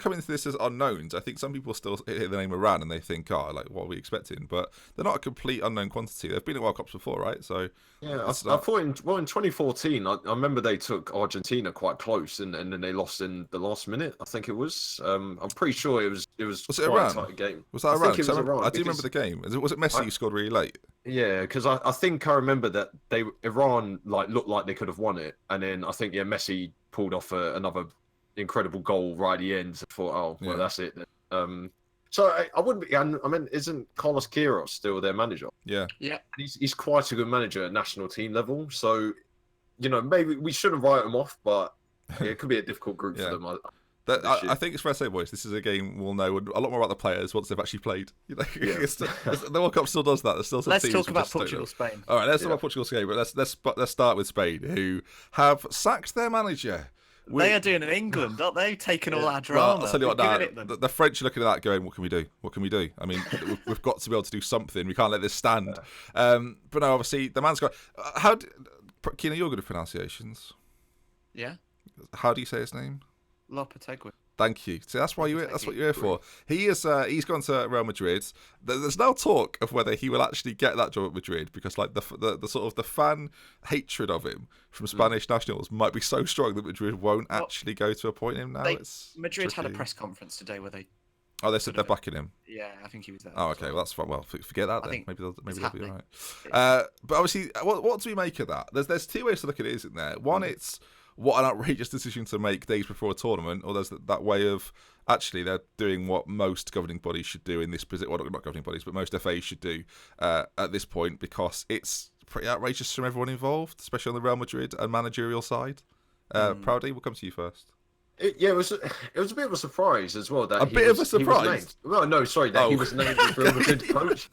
coming into this as unknowns. I think some people still hear the name Iran and they think, what are we expecting? But they're not a complete unknown quantity. They've been at World Cups before, right? So yeah, I thought in 2014, I remember they took Argentina quite close, and then they lost in the last minute. I think it was. I'm pretty sure it was. Was it Iran? A tight game. Was that Iran? I think it was Iran. I do remember the game. Was it Messi who scored really late? Yeah, because I think I remember that Iran looked like they could have won it, and then I think Messi pulled off another incredible goal right at the end. I thought, that's it. So I wouldn't be. I mean, isn't Carlos Queiroz still their manager? Yeah. He's quite a good manager at national team level. So, maybe we shouldn't write them off, but it could be a difficult group for them. I think it's fair to say, boys, this is a game we'll know a lot more about the players once they've actually played. The World Cup still does that. There's still some let's teams talk about Portugal, Spain. All right, let's talk about Portugal, Spain, but let's start with Spain, who have sacked their manager. They are doing in England, aren't they? Taking all our drama. Well, I'll tell you what, now, the French are looking at that going, what can we do? What can we do? I mean, we've got to be able to do something. We can't let this stand. But no, obviously, the man's got... Kina, you're good at pronunciations. Yeah. How do you say his name? Lopetegui. Thank you. See, that's what you're here for. He's gone to Real Madrid. There's now talk of whether he will actually get that job at Madrid, because like the sort of the fan hatred of him from Spanish nationals might be so strong that Madrid won't actually go to appoint him now. Madrid had a press conference today where they... Oh, they said they're backing him. Yeah, I think he was there. Oh, okay. Well, that's fine. Well, forget that then. Maybe they'll be all right. Yeah. But obviously, what do we make of that? There's two ways to look at it, isn't there? One, it's what an outrageous decision to make days before a tournament, or there's that way of actually they're doing what most governing bodies should do in this position. Well, not governing bodies, but most FAs should do at this point, because it's pretty outrageous from everyone involved, especially on the Real Madrid and managerial side. Proudy, we'll come to you first. It was a bit of a surprise as well. That a bit of a surprise. He was named as Real Madrid coach.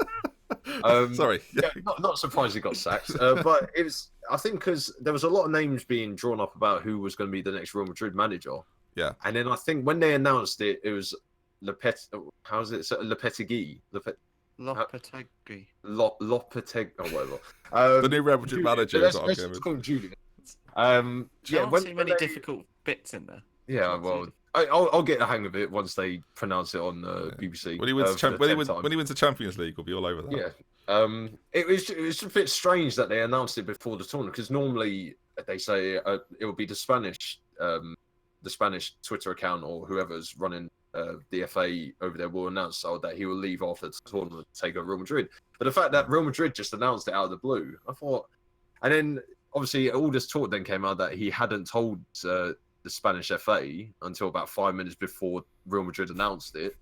Sorry. Yeah, not surprised he got sacked. But it was, I think, because there was a lot of names being drawn up about who was going to be the next Real Madrid manager. Yeah. And then I think when they announced it, it was how's it? Lopetegui. Lopetegui. Lopetegui or The whatever. new Real Madrid manager is what I'm Let's going call him Julian. There aren't too many difficult bits in there. Yeah, well, I'll get the hang of it once they pronounce it on BBC. When he wins, when he wins the Champions League, we'll be all over that. Yeah. It was a bit strange that they announced it before the tournament, because normally they say it will be the Spanish Twitter account or whoever's running the FA over there will announce that he will leave after the tournament to take over Real Madrid. But the fact that Real Madrid just announced it out of the blue, I thought, and then obviously all this talk then came out that he hadn't told the Spanish FA until about 5 minutes before Real Madrid announced it.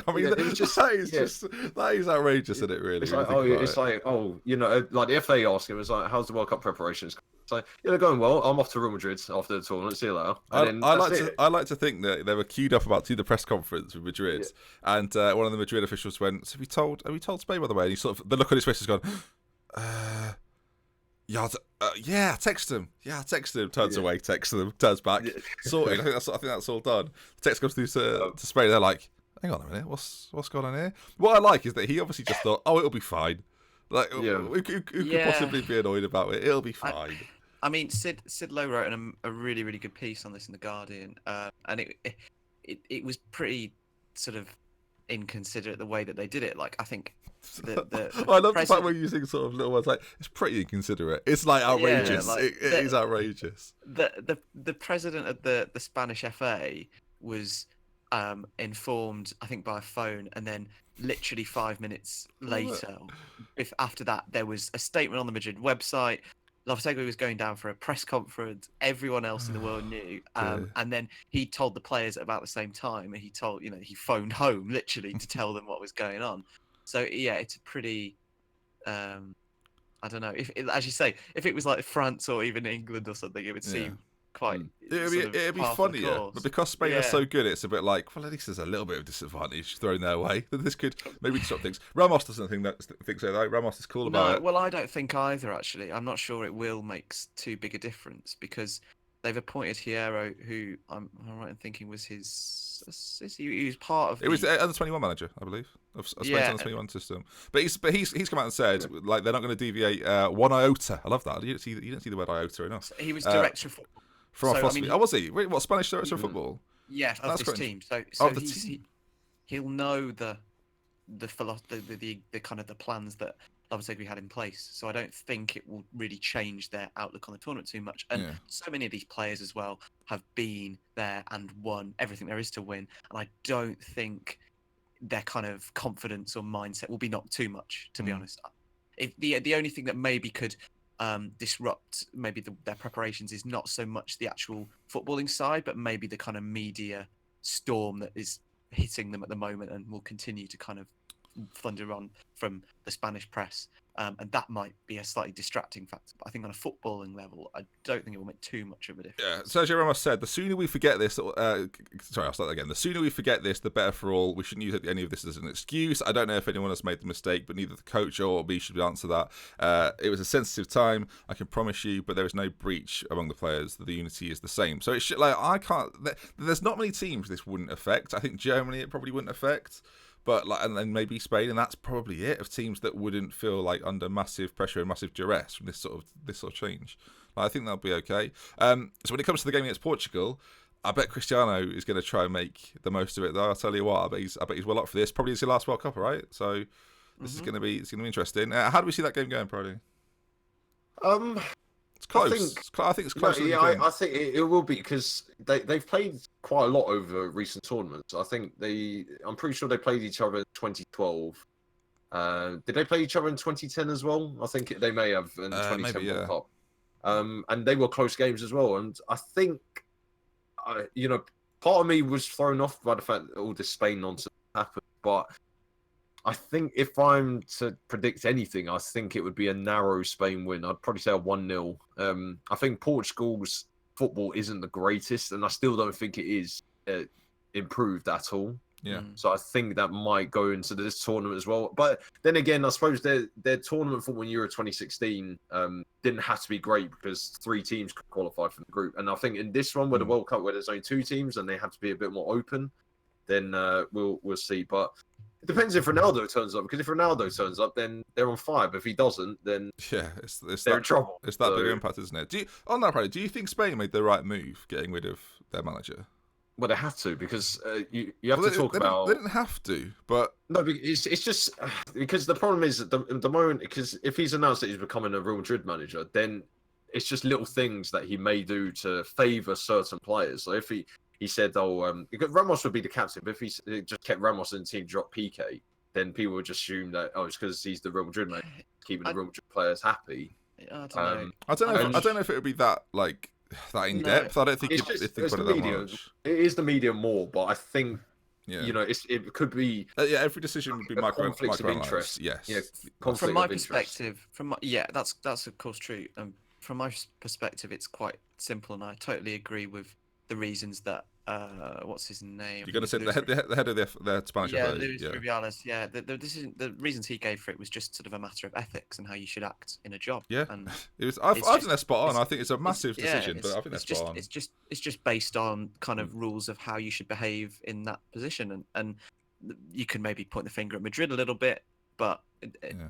I mean, it was just that is outrageous, isn't it? Really, it's like, like the FA asked him, it's like, how's the World Cup preparations? It's like, they're going well. I'm off to Real Madrid after the tournament. See you later. I like to think that they were queued up about to do the press conference with Madrid, and one of the Madrid officials went, "So have we told Spain, by the way?" And he sort of, the look on his face has gone, yeah, text him. Yeah, text him. Turns away, texts them, turns back. Sorted. I think that's all done. The text comes through to Spain. They're like, hang on a minute, what's going on here? What I like is that he obviously just thought, oh, it'll be fine. Like, who could possibly be annoyed about it? It'll be fine. I mean, Sid Lowe wrote a really, really good piece on this in The Guardian, and it was pretty sort of inconsiderate the way that they did it. Like, I think I love the fact we're using sort of little words like, it's pretty inconsiderate. It's like outrageous. It is outrageous. The president of the Spanish FA was informed, I think, by phone, and then literally 5 minutes later, after that, there was a statement on the Madrid website. Lopetegui was going down for a press conference. Everyone else in the world knew, and then he told the players at about the same time. And he phoned home literally to tell them what was going on. So yeah, it's a pretty, I don't know. As you say, if it was like France or even England or something, it would seem quite. It'd be funnier, but because Spain are so good, it's a bit like, well, at least there's a little bit of disadvantage thrown their way. This could maybe stop things. Ramos doesn't think so though. Ramos is cool about it. Well, I don't think either. Actually, I'm not sure it will make too big a difference, because they've appointed Hierro, who I'm right in thinking was he was part of. It was the under-21 manager, I believe, of Spain's under-21 system. But he's come out and said like they're not going to deviate one iota. I love that. You don't see the word iota enough. He was director of football. From our philosophy. Was he? Wait, what, Spanish director of football? Yeah, of this team. So he'll know the kind of the plans that Lopetegui had in place. So I don't think it will really change their outlook on the tournament too much. And so many of these players as well have been there and won everything there is to win. And I don't think their kind of confidence or mindset will be knocked too much, to be honest. If the only thing that maybe could disrupt maybe their preparations is not so much the actual footballing side, but maybe the kind of media storm that is hitting them at the moment and will continue to kind of thunder on from the Spanish press, and that might be a slightly distracting factor. But I think on a footballing level, I don't think it will make too much of a difference. Yeah, Sergio Ramos said, the sooner we forget this, sorry, I'll start again. The sooner we forget this, the better for all. We shouldn't use any of this as an excuse. I don't know if anyone has made the mistake, but neither the coach or me should answer that. It was a sensitive time, I can promise you, but there is no breach among the players. The unity is the same. So it's like, there's not many teams this wouldn't affect. I think Germany it probably wouldn't affect. But and then maybe Spain, and that's probably it, of teams that wouldn't feel like under massive pressure and massive duress from this sort of change. I think they'll be okay. So when it comes to the game against Portugal, I bet Cristiano is going to try and make the most of it. Though I'll tell you what, I bet he's well up for this. Probably it's your last World Cup, right? So this is going to be interesting. How do we see that game going, Brody? It's close. I think it's close. I think it will be, because they've played quite a lot over recent tournaments. I think I'm pretty sure they played each other in 2012. Did they play each other in 2010 as well? I think they may have in the 2010 World Cup. And they were close games as well. And I think, part of me was thrown off by the fact that all this Spain nonsense happened, but I think if I'm to predict anything, I think it would be a narrow Spain win. I'd probably say a 1-0. I think Portugal's football isn't the greatest, and I still don't think it is improved at all. Yeah. So I think that might go into this tournament as well. But then again, I suppose their tournament for when Euro 2016 didn't have to be great because 3 teams could qualify for the group. And I think in this one, where the World Cup, where there's only 2 teams and they have to be a bit more open, then we'll see. But it depends if Ronaldo turns up, because if Ronaldo turns up, then they're on fire. But if he doesn't, then they're in trouble. It's that big impact, isn't it? On that point, do you think Spain made the right move getting rid of their manager? Well, they have to, because you have to talk about. They didn't have to, but no, it's just because the problem is at the moment, because if he's announced that he's becoming a Real Madrid manager, then it's just little things that he may do to favour certain players. So if he said, Ramos would be the captain, but if he just kept Ramos in the team, dropped PK, then people would just assume that it's because he's the Real Madrid manager, keeping the Real Madrid players happy. I don't know. I don't know if it would be that that in depth. I don't think it's think about it that much. It is the media more, but I think it could be. Every decision would be conflicts of interest. Yes. Yeah, from my perspective, that's of course true. From my perspective, it's quite simple, and I totally agree with the reasons that what's his name? You're going to say the head of their Spanish affairs. Luis Rubiales. Yeah, the reasons he gave for it was just sort of a matter of ethics and how you should act in a job. Yeah, and I think they're spot on. I think it's a massive decision, but I think they're spot on. It's just based on kind of rules of how you should behave in that position, and you can maybe point the finger at Madrid a little bit, but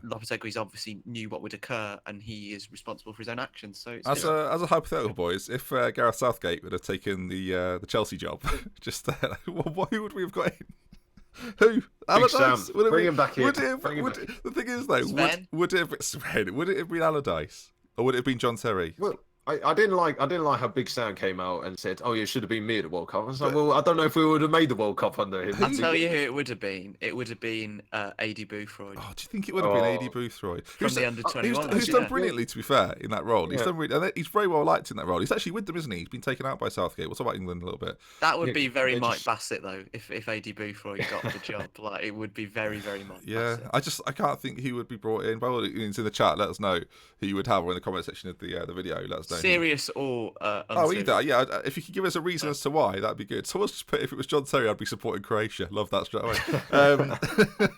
Lopetegui obviously knew what would occur, and he is responsible for his own actions. So as a hypothetical, boys, if Gareth Southgate would have taken the Chelsea job, just who would we have got in? Who? Allardyce? Bring him back in. The thing is, though, would it have been Sven? Would it have been Allardyce, or would it have been John Terry? Well, I didn't like how Big Sam came out and said, "Oh, it should have been me at the World Cup." I was like, "Well, I don't know if we would have made the World Cup under him." I'll tell you who it would have been. It would have been Adi Boothroyd. Oh, do you think it would have been Adi Boothroyd from the under-21? Who's done brilliantly, to be fair, in that role. He's done really, he's very well liked in that role. He's actually with them, isn't he? He's been taken out by Southgate. We'll talk about England a little bit. That would be very Mike Bassett, though. If Adi Boothroyd got the job, it would be very, very Mike Bassett. I can't think who would be brought in. By all means, in the chat, let us know who you would have, or in the comment section of the video. Let us know. Serious or either, yeah. If you could give us a reason as to why, that'd be good. So let's just put, if it was John Terry, I'd be supporting Croatia. Love that straight away.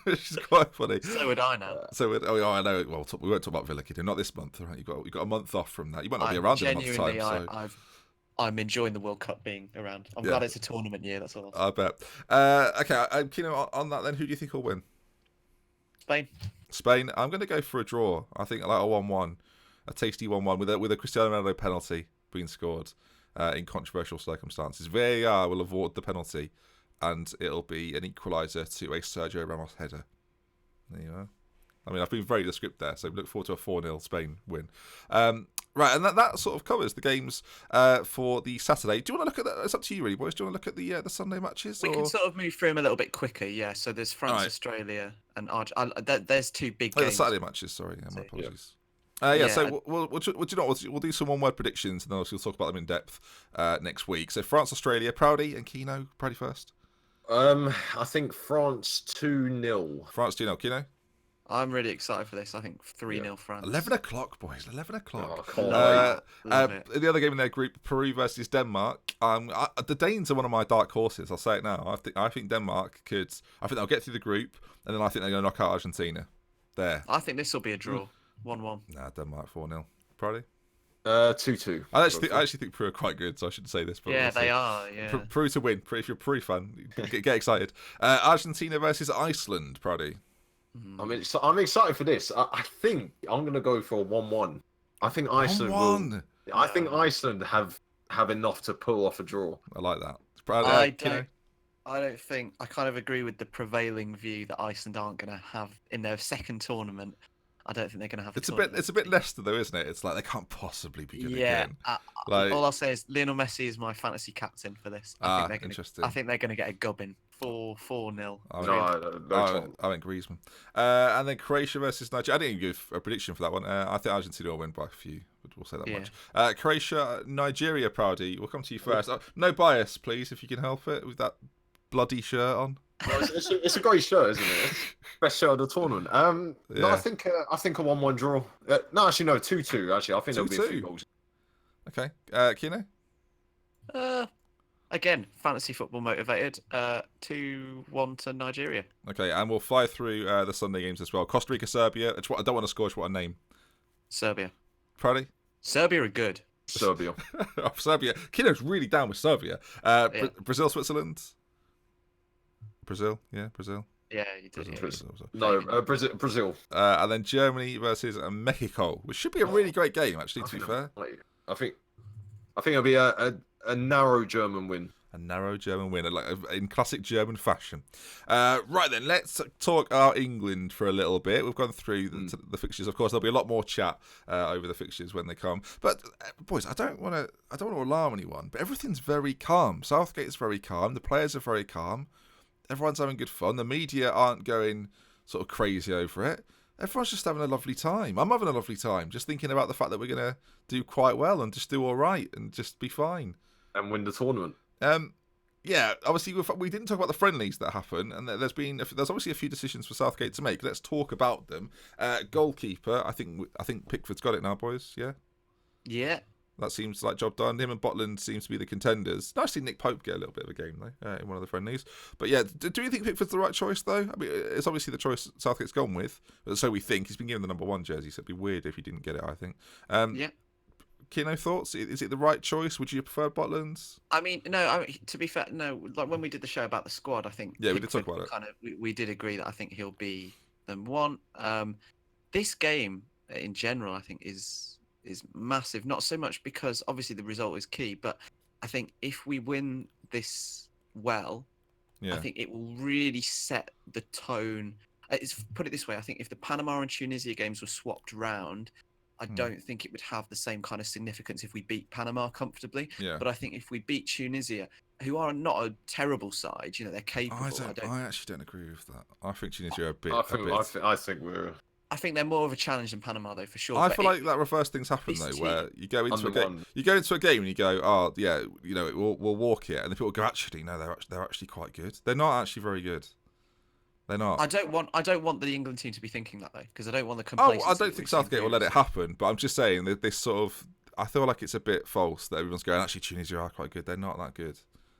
Which is quite funny. So would I now. I know. Well, we won't talk about Villa, kid. Not this month, right? You got a month off from that. You might not be around in a month's time. So. I'm enjoying the World Cup being around. I'm glad it's a tournament year. That's all. I bet. Okay, Kino, on that then, who do you think will win? Spain. I'm going to go for a draw. I think like a 1-1, a tasty 1-1 with a Cristiano Ronaldo penalty being scored in controversial circumstances. VAR will award the penalty, and it'll be an equaliser to a Sergio Ramos header. There you are. I mean, I've been very descriptive there, so look forward to a 4-0 Spain win. Right, and that sort of covers the games for the Saturday. Do you want to look at that? It's up to you, really, boys. Do you want to look at the Sunday matches? We can sort of move through them a little bit quicker, yeah. So there's France, Australia, and Argentina. There's 2 big games. The Saturday matches, sorry. Yeah, my apologies. So we'll do some one-word predictions, and then we'll talk about them in depth next week. So France, Australia, Proudy and Kino. Proudy first. I think France 2-0. France 2-0. Kino. I'm really excited for this. I think 3-0 France. 11 o'clock, boys. 11 o'clolock. The other game in their group, Peru versus Denmark. The Danes are one of my dark horses. I'll say it now. I think Denmark could. I think they'll get through the group, and then I think they're going to knock out Argentina. There. I think this will be a draw. 1-1. Nah, Denmark 4-0. Proudy? 2-2. I actually think Peru are quite good, so I shouldn't say this. But yeah, they are. Yeah. Peru to win. If you're a Peru fan, get excited. Argentina versus Iceland. Proudy. I'm excited for this. I think I'm going to go for a 1-1. I think Iceland 1-1. I think Iceland have enough to pull off a draw. I like that. I don't think. I kind of agree with the prevailing view that Iceland aren't going to have in their second tournament. I don't think they're going to have. It's a bit Leicester though, isn't it? It's like they can't possibly be good again. All I'll say is Lionel Messi is my fantasy captain for this. I think they're going to get a gubbing. 4-0. I went Griezmann. And then Croatia versus Nigeria. I didn't give a prediction for that one. I think Argentina will win by a few. We'll say that much. Croatia, Nigeria, Proudy. We'll come to you first. No bias, please, if you can help it, with that bloody shirt on. Well, it's a great shirt, isn't it? Best shirt of the tournament. No, I think a 1-1 draw. No, actually, no, 2-2. Actually, I think there'll be a few goals. Okay, Kino. Again, fantasy football motivated. 2-1 to Nigeria. Okay, and we'll fly through the Sunday games as well. Costa Rica, Serbia. I don't want to score. Just want a name. Serbia. Friday. Serbia are good. Serbia. Serbia. Kino's really down with Serbia. Yeah. Brazil, Switzerland. Brazil. Yeah, Brazil. Yeah, you did. Brazil. No, Brazil. And then Germany versus Mexico, which should be a really great game, actually, to be fair. I think it'll be a narrow German win. A narrow German win, in classic German fashion. Right then, let's talk about England for a little bit. We've gone through the fixtures. Of course, there'll be a lot more chat over the fixtures when they come. But boys, I don't want to alarm anyone, but everything's very calm. Southgate's very calm. The players are very calm. Everyone's having good fun. The media aren't going sort of crazy over it. Everyone's just having a lovely time. I'm having a lovely time, just thinking about the fact that we're going to do quite well and just do all right and just be fine and win the tournament. Yeah, obviously we didn't talk about the friendlies that happen, and there's obviously a few decisions for Southgate to make. Let's talk about them. Goalkeeper, I think Pickford's got it now, boys. Yeah. Yeah. That seems like job done. Him and Botland seems to be the contenders. Nice to see Nick Pope get a little bit of a game though in one of the friendlies. But yeah, do you think Pickford's the right choice though? I mean, it's obviously the choice Southgate's gone with, but so we think. He's been given the number 1 jersey, so it'd be weird if he didn't get it. I think. Yeah. Kino, thoughts? Is it the right choice? Would you prefer Botland's? I mean, no. To be fair, no. Like when we did the show about the squad, I think we did talk about it. We did agree that I think he'll be number 1. This game in general, I think is massive. Not so much because obviously the result is key, but I think if we win this well, I think it will really set the tone. Put it this way: I think if the Panama and Tunisia games were swapped round, I don't think it would have the same kind of significance if we beat Panama comfortably. Yeah. But I think if we beat Tunisia, who are not a terrible side, they're capable. I actually don't agree with that. I think Tunisia are a bit. I think they're more of a challenge than Panama, though, for sure. I feel like that reverse things happen though, where you go into a game, and you go, oh yeah, we'll walk it, and the people go, actually, no, they're actually quite good. They're not actually very good. They're not. I don't want the England team to be thinking that though, because I don't want the complacency. Oh, I don't think Southgate will let it happen, but I'm just saying that this sort of, I feel like it's a bit false that everyone's going, actually Tunisia are quite good. They're not that good.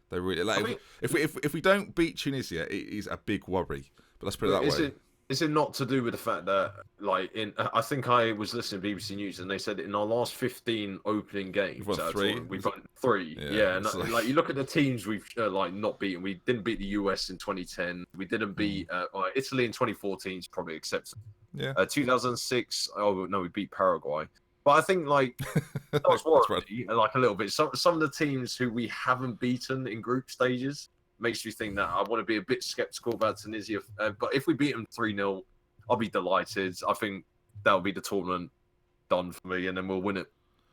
They're really if we don't beat Tunisia, it is a big worry. But let's put it that way. Is it not to do with the fact that, I think I was listening to BBC News and they said in our last 15 opening games, we've won 3. Yeah, and you look at the teams we've not beaten. We didn't beat the US in 2010. We didn't beat Italy in 2014. Is probably acceptable. Yeah. 2006. Oh no, we beat Paraguay. But I think that was worrying, a little bit. Some of the teams who we haven't beaten in group stages makes you think that I want to be a bit skeptical about Tunisia. But if we beat them 3-0, I'll be delighted. I think that'll be the tournament done for me, and then we'll win it.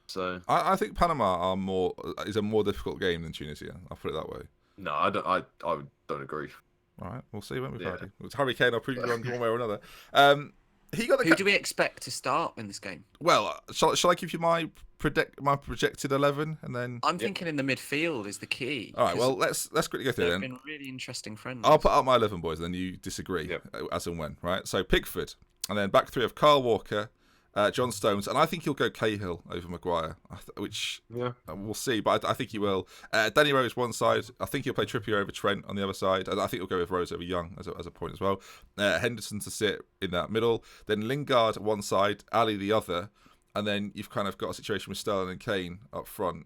So I think Panama is a more difficult game than Tunisia. I'll put it that way. No, I don't agree. All right, we'll see when we're ready. It's Harry Kane. I'll prove you wrong one way or another. Who do we expect to start in this game? Well, shall I give you my projected 11, and then I'm thinking in the midfield is the key. All right, well let's quickly go through. They've been really interesting friends. I'll put out my 11, boys, then you disagree as and when. Right, so Pickford, and then back 3 of Kyle Walker, John Stones, and I think he'll go Cahill over Maguire, which we'll see, but I think he will. Danny Rose one side, I think he'll play Trippier over Trent on the other side, and I think he'll go with Rose over Young as a point as well. Henderson to sit in that middle, then Lingard one side, Ali the other, and then you've kind of got a situation with Sterling and Kane up front,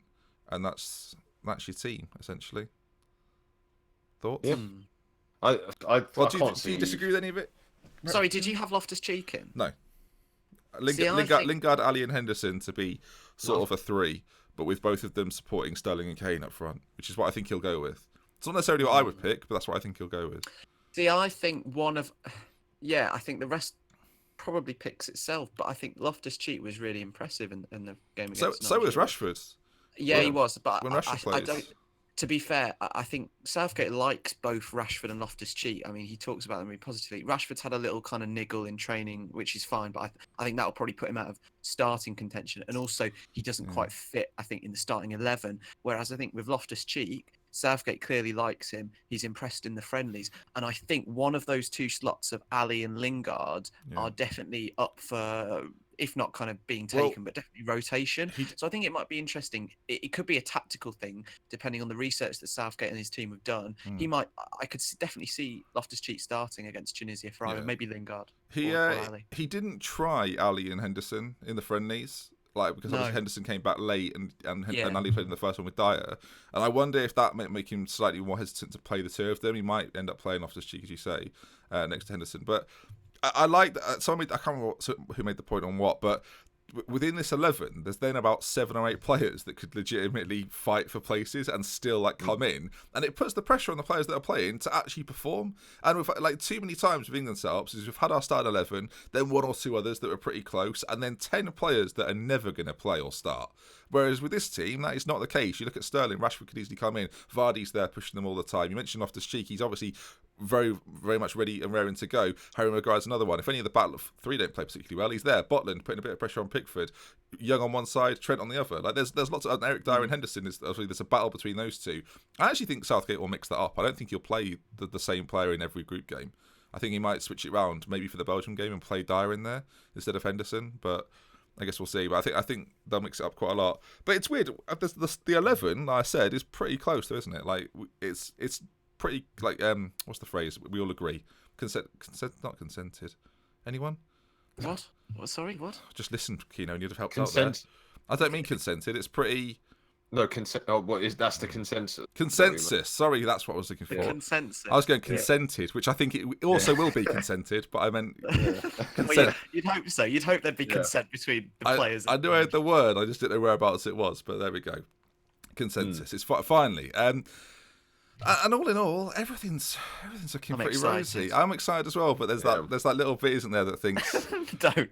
and that's your team essentially. Thoughts? Yeah. Do you disagree with any of it? Sorry, did you have Loftus-Cheek in? No. Lingard, Ali, and Henderson to be sort of a 3, but with both of them supporting Sterling and Kane up front, which is what I think he'll go with. It's not necessarily what I would pick, but that's what I think he'll go with. See, I think I think the rest probably picks itself, but I think Loftus-Cheek was really impressive in the game against So was Rashford. Yeah, he was, but when Rashford I don't. To be fair, I think Southgate likes both Rashford and Loftus-Cheek. I mean, he talks about them really positively. Rashford's had a little kind of niggle in training, which is fine, but I think that'll probably put him out of starting contention. And also, he doesn't quite fit, I think, in the starting 11. Whereas I think with Loftus-Cheek, Southgate clearly likes him. He's impressed in the friendlies. And I think one of those 2 slots of Ali and Lingard are definitely up for if not kind of being taken, but definitely rotation. So I think it might be interesting. It could be a tactical thing, depending on the research that Southgate and his team have done. I could definitely see Loftus-Cheek starting against Tunisia for either maybe Lingard or Ali. He didn't try Ali and Henderson in the friendlies. Because obviously Henderson came back late and Ali played in the first one with Dyer. And I wonder if that might make him slightly more hesitant to play the two of them. He might end up playing Loftus-Cheek, as you say, next to Henderson. But I like that. I can't remember who made the point on what, but within this 11, there's then about 7 or 8 players that could legitimately fight for places and still come in, and it puts the pressure on the players that are playing to actually perform. And we've too many times with England setups is we've had our start 11, then 1 or 2 others that were pretty close, and then 10 players that are never going to play or start. Whereas with this team, that is not the case. You look at Sterling, Rashford could easily come in, Vardy's there pushing them all the time. You mentioned Loftus-Cheek, he's obviously very, very much ready and raring to go. Harry Maguire's another one. If any of the battle of 3 don't play particularly well, he's there. Butland putting a bit of pressure on Pickford. Young on one side, Trent on the other. There's lots of Eric Dyer and Henderson. There's a battle between those two. I actually think Southgate will mix that up. I don't think he'll play the same player in every group game. I think he might switch it round, maybe for the Belgium game, and play Dyer in there instead of Henderson. But I guess we'll see. But I think they'll mix it up quite a lot. But it's weird. The 11, like I said, is pretty close, though, isn't it? It's pretty what's the phrase? We all agree. Consent, not consented. Anyone? What? Sorry, what? Just listen, Keno, and you'd have helped Consent. out there. I don't mean consented. It's pretty. No, consent. Oh, that's the consensus. Consensus. Sorry, that's what I was looking for. Consensus. I was going consented, which I think it also will be consented, but I meant consent. Well, you'd hope so. You'd hope there'd be consent between the players. I knew I had the word. I just didn't know whereabouts it was, but there we go. Consensus. It's finally. And all in all, everything's looking pretty rosy. I'm excited as well, but there's that little bit, isn't there, that thinks don't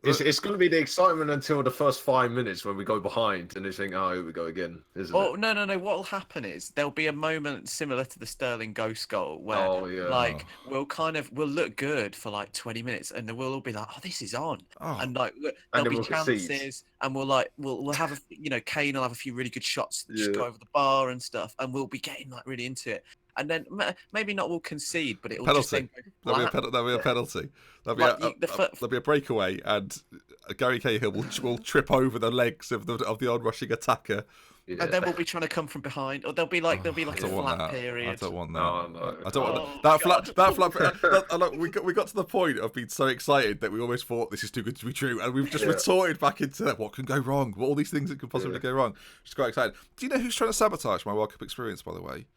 It's going to be the excitement until the first 5 minutes when we go behind and they think, oh, here we go again, isn't it? Oh, no. What will happen is there'll be a moment similar to the Sterling ghost goal where, we'll look good for 20 minutes and then we'll all be like, oh, this is on. And there'll be chances and we'll have Kane will have a few really good shots that just go over the bar and stuff and we'll be getting really into it. And then maybe not we'll concede, but it'll just then go flat. There'll be a penalty. There'll be a breakaway, and Gary Cahill will trip over the legs of the onrushing attacker. Yeah. And then we'll be trying to come from behind, or there'll be a flat period. I don't want that. No. I don't want that. Look, we got to the point of being so excited that we almost thought this is too good to be true, and we've just retorted back into that. What can go wrong? All these things that could possibly go wrong. Just quite excited. Do you know who's trying to sabotage my World Cup experience, by the way?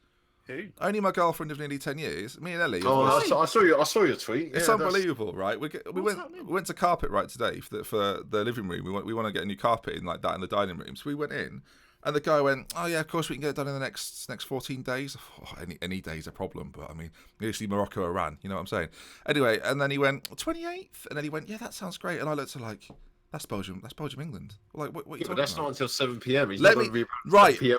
Who? Only my girlfriend of nearly 10 years. Me and Ellie. Oh, I saw your tweet. It's unbelievable, right? We went to carpet right today for the living room. We want to get a new carpet in like that in the dining room. So we went in, and the guy went, "Oh yeah, of course we can get it done in the next 14 days. Oh, any day's a problem, but I mean, usually Morocco, Iran. You know what I'm saying? Anyway, and then he went 28th, and then he went, "Yeah, that sounds great." And I looked at that's Belgium, England. What are you talking but that's about? Not until 7 p.m. He's not going to be right. 7 p.m.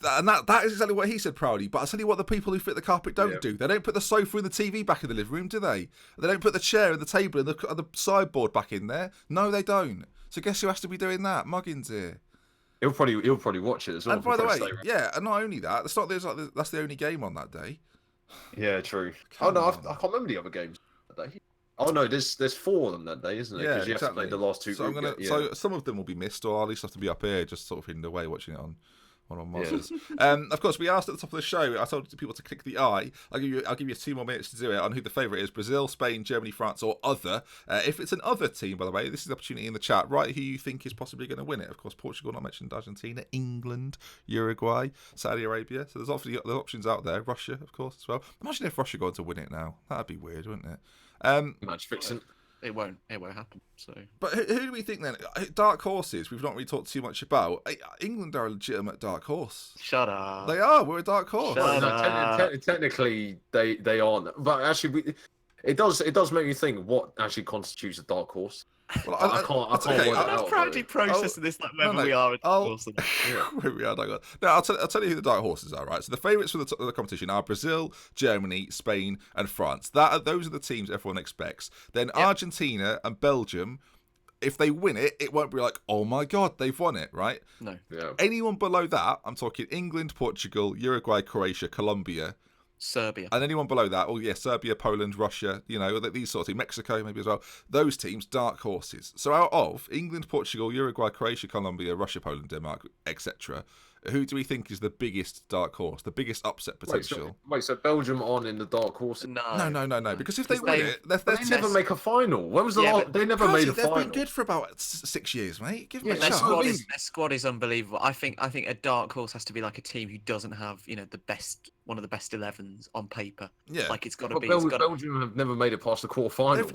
And that is exactly what he said proudly. But I'll tell you what the people who fit the carpet don't do. They don't put the sofa and the TV back in the living room, do they? They don't put the chair and the table and the sideboard back in there. No, they don't. So guess who has to be doing that? Muggins here. He'll probably watch it as well. And by the way, and not only that, that's the only game on that day. Yeah, true. I can't remember the other games that day. Oh no, there's 4 of them that day, isn't it? Because you have to play the last 2. So some of them will be missed, or at least have to be up here, just sort of hidden away watching it on monitors. Of course, we asked at the top of the show. I told people to click the I. I'll give you 2 more minutes to do it on who the favourite is: Brazil, Spain, Germany, France, or other. If it's an other team, by the way, this is the opportunity in the chat. Write who you think is possibly going to win it. Of course, Portugal, not mentioned, Argentina, England, Uruguay, Saudi Arabia. So there's obviously the options out there. Russia, of course, as well. Imagine if Russia got to win it now. That'd be weird, wouldn't it? Match fixing. It won't happen. So, but who do we think then? Dark horses. We've not really talked too much about. England are a legitimate dark horse. Shut up. They are. We're a dark horse. Technically, they aren't. But actually, it does make me think what actually constitutes a dark horse. Well, I can't. I'm proudly processing this whether we are a dark horse. Where we are, dark horse. No, I'll tell you who the dark horses are. Right. So the favourites for the competition are Brazil, Germany, Spain, and France. Those are the teams everyone expects. Then Argentina and Belgium. If they win it, it won't be like, oh my God, they've won it, right? No. Yeah. Anyone below that, I'm talking England, Portugal, Uruguay, Croatia, Colombia. Serbia. And anyone below that, Serbia, Poland, Russia, these sort of teams, Mexico maybe as well. Those teams, dark horses. So out of England, Portugal, Uruguay, Croatia, Colombia, Russia, Poland, Denmark, etc., who do we think is the biggest dark horse, the biggest upset potential? So Belgium aren't in the dark horse? No. Because if they win it, they never make a final. When was the last? They never made a final. They've been good for about 6 years, mate. Give them a their chance. squad is unbelievable. I think a dark horse has to be like a team who doesn't have one of the best 11s on paper. Yeah, like it's got to be. Belgium have never made it past the quarterfinals.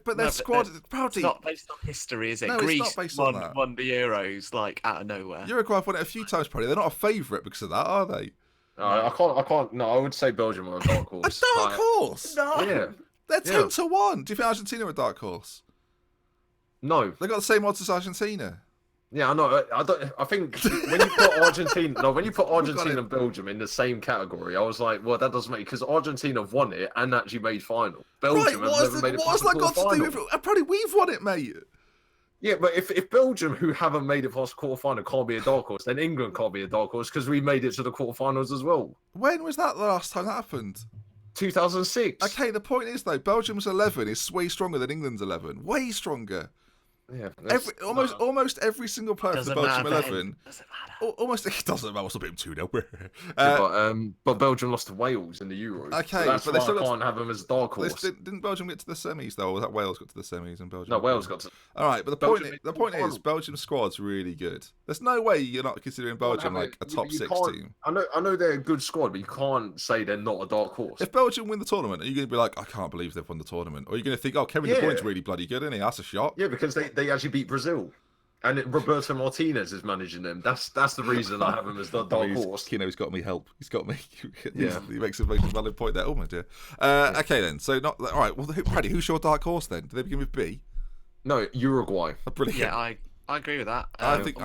But their squad. It's not based on history, is it? No, Greece it's not based on that. won the Euros like out of nowhere. Uruguay have won it a few times, probably. They're not a favourite because of that, are they? I can't. No, I would say Belgium are a dark horse. A dark horse? No. Yeah. They're 10-1. Do you think Argentina are a dark horse? No. They got the same odds as Argentina. Yeah, I know. I think when you put Argentina and Belgium in the same category, I was like, well, that doesn't make, because Argentina have won it and actually made final. Belgium have never made it past the quarterfinal. What has that got to do with it? Apparently, we've won it, mate. Yeah, but if Belgium, who haven't made it past the quarterfinal, can't be a dark horse, then England can't be a dark horse because we made it to the quarterfinals as well. When was that the last time that happened? 2006. Okay, the point is though, Belgium's 11 is way stronger than England's 11. Way stronger. Yeah, almost every single player for the Belgium 11. Almost it doesn't matter. What's a bit 2-0. But Belgium lost to Wales in the Euros. Okay, so that's but why I can't have them as a dark horse. Didn't Belgium get to the semis though? Or was that Wales got to the semis and Belgium? No, Wales got to. All right, but the point is, Belgium's squad's really good. There's no way you're not considering Belgium like a top 6 team. I know they're a good squad, but you can't say they're not a dark horse. If Belgium win the tournament, are you going to be like, I can't believe they've won the tournament? Or are you going to think, oh, Kevin De Bruyne's really bloody good, isn't he? That's a shot. Yeah, because they actually beat Brazil. And Roberto Martinez is managing them. That's the reason I have him as the dark horse. Kino's got me help. He's got me. Yeah. He makes a valid point there. Oh my dear. Okay then. So not all right. Well, Paddy, who's your dark horse then? Do they begin with B? No, Uruguay. Oh, brilliant. Yeah, I agree with that. I think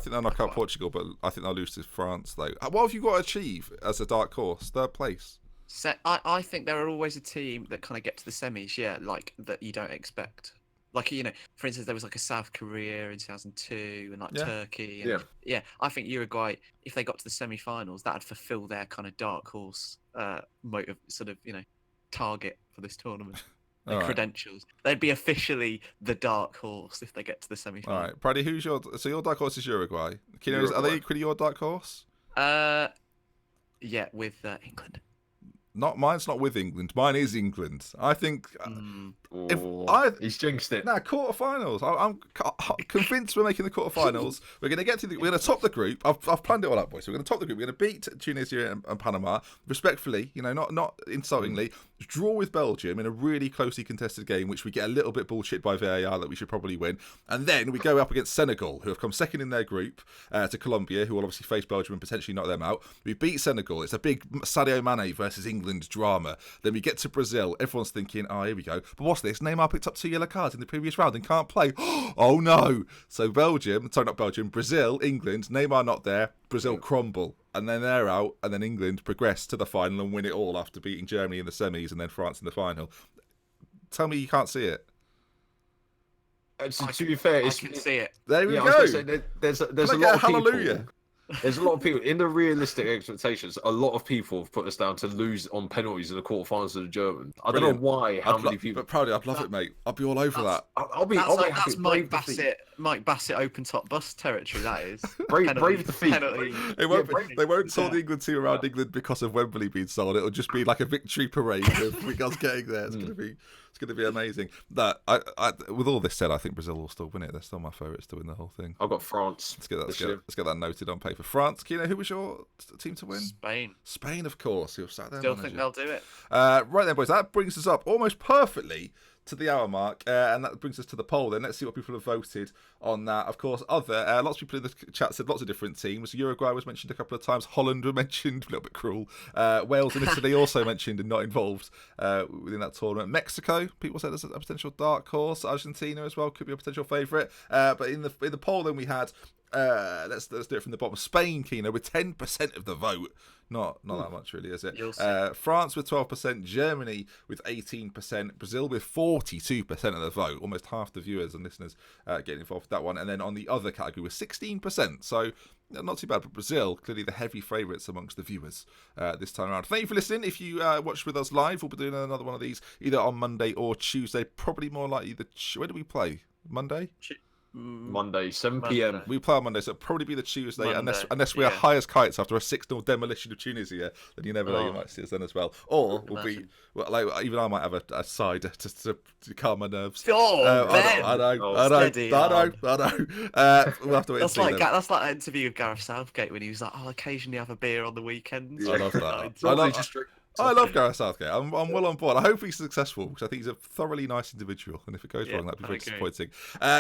they'll knock out Portugal, but I think they'll lose to France though. What have you got to achieve as a dark horse? 3rd place. I think there are always a team that kind of get to the semis. Yeah, like that you don't expect. Like, for instance, there was like a South Korea in 2002 and like Turkey. And, I think Uruguay, if they got to the semi-finals, that'd fulfill their kind of dark horse motive, sort of, target for this tournament. Credentials. They'd be officially the dark horse if they get to the semi-finals. All right, Brady, your dark horse is Uruguay. Kino, are they equally your dark horse? Yeah, with England. Mine's not with England. Mine is England. I think he's jinxed it. Nah, quarterfinals. I'm convinced we're making the quarterfinals. We're going to get to. We're going to top the group. I've planned it all out, boys. We're going to top the group. We're going to beat Tunisia and Panama respectfully. Not insultingly. Draw with Belgium in a really closely contested game, which we get a little bit bullshit by VAR that we should probably win, and then we go up against Senegal, who have come second in their group, to Colombia, who will obviously face Belgium and potentially knock them out. We beat Senegal. It's a big Sadio Mane versus England drama. Then we get to Brazil. Everyone's thinking, oh, here we go. But what's this? Neymar picked up 2 yellow cards in the previous round and can't play. Oh no! So Brazil, England, Neymar not there, Brazil crumble, and then they're out, and then England progress to the final and win it all after beating Germany in the semis and then France in the final. Tell me you can't see it. To be fair, I can see it. There we go. There's a lot of hallelujah. People. There's a lot of people in the realistic expectations. A lot of people have put us down to lose on penalties in the quarterfinals of the German. I don't know why. How many people? But Proudy, I'd love it, mate. I'd be all over that. I'll be happy. That's Mike Bassett open top bus territory. That is brave defeat. They won't sold the England team around England because of Wembley being sold. It'll just be like a victory parade of us getting there. It's going to be amazing. That with all this said, I think Brazil will still win it. They're still my favourites to win the whole thing. I've got France. Let's get that noted on paper. France. Kino, who was your team to win? Spain, of course. You'll sat there. Still think they'll do it. Right then, boys. That brings us up almost perfectly to the hour mark, and that brings us to the poll then. Let's see what people have voted on that. Of course, lots of people in the chat said lots of different teams. Uruguay was mentioned a couple of times. Holland were mentioned, a little bit cruel. Wales and Italy also mentioned and not involved within that tournament. Mexico, people said there's a potential dark horse. Argentina as well could be a potential favourite. But in the poll then we had Let's do it from the bottom. Spain, Kino, with 10% of the vote. Not that much, really, is it? France with 12%, Germany with 18%, Brazil with 42% of the vote. Almost half the viewers and listeners getting involved with that one. And then on the other category with 16%. So not too bad, but Brazil, clearly the heavy favourites amongst the viewers this time around. Thank you for listening. If you watch with us live, we'll be doing another one of these either on Monday or Tuesday. Probably more likely where do we play? Monday? Monday, 7 p.m. We play on Monday, so it'll probably be the Tuesday, Monday, unless we are high as kites after a 6-0 demolition of Tunisia. Then you never know, you might see us then as well. Or we'll be, even I might have a side to calm my nerves. I know. We'll have to wait and see. That's like an interview with Gareth Southgate when he was like, "I'll occasionally have a beer on the weekends." I love that. I love Gareth Southgate. I'm well on board. I hope he's successful because I think he's a thoroughly nice individual. And if it goes wrong, that'd be very disappointing.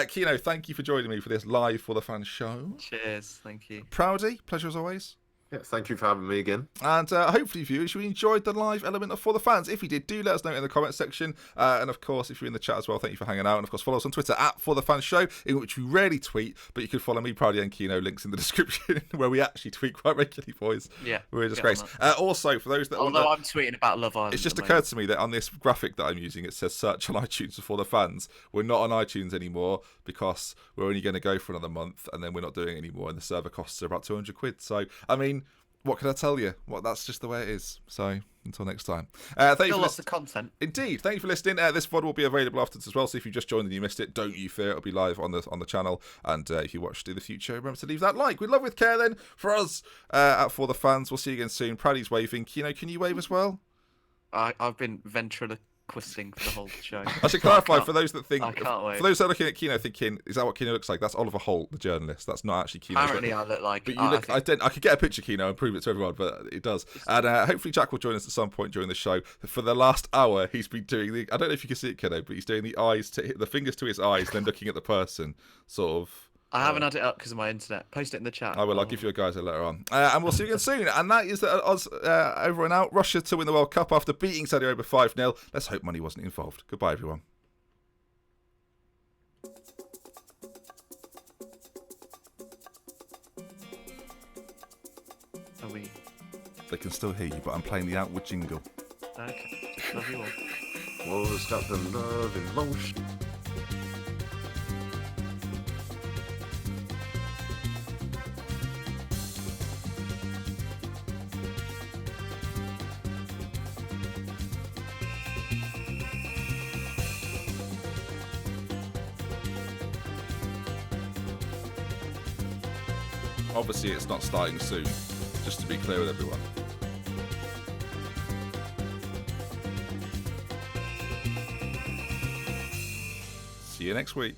Kino, thank you for joining me for this live For the Fans show. Cheers. Thank you. Proudy, pleasure as always. Yeah, thank you for having me again. And hopefully, viewers, you enjoyed the live element of For the Fans. If you did, do let us know in the comments section. And of course, if you're in the chat as well, thank you for hanging out. And of course, follow us on Twitter at For the Fans Show, in which we rarely tweet, but you can follow me, Proudy, and Kino. Links in the description, where we actually tweet quite regularly, boys. Yeah, we're a disgrace. Also, for those that although I'm tweeting about Love Island, it's just occurred to me that on this graphic that I'm using, it says search on iTunes for the fans. We're not on iTunes anymore because we're only going to go for another month, and then we're not doing it anymore, and the server costs are about £200. So, I mean, what can I tell you? Well, that's just the way it is. So until next time. Thank you for lots of content. Indeed. Thank you for listening. This VOD will be available afterwards as well. So if you just joined and you missed it, don't you fear. It'll be live on the channel. And if you watched in the future, remember to leave that like. With love, with care then. For us, For the Fans, we'll see you again soon. Proudy's waving. Kino, can you wave as well? I've been ventriloquisting for the whole show. I should clarify for those that think, I can't wait. For those that are looking at Kino thinking, is that what Kino looks like? That's Oliver Holt, the journalist. That's not actually Kino. Apparently, I look like. But you look. I could get a picture, Kino, and prove it to everyone, but it does. And hopefully, Jack will join us at some point during the show. For the last hour, he's been doing the. I don't know if you can see it, Kino, but he's doing the eyes to the fingers to his eyes, then looking at the person, sort of. I haven't had it up because of my internet. Post it in the chat. I will. I'll give you guys a later on. And we'll see you again soon. And that is us over and out. Russia to win the World Cup after beating Saudi Arabia 5-0. Let's hope money wasn't involved. Goodbye, everyone. Are we? They can still hear you, but I'm playing the outward jingle. Okay. Love you all. Well, stop the love in motion. Obviously, it's not starting soon, just to be clear with everyone. See you next week.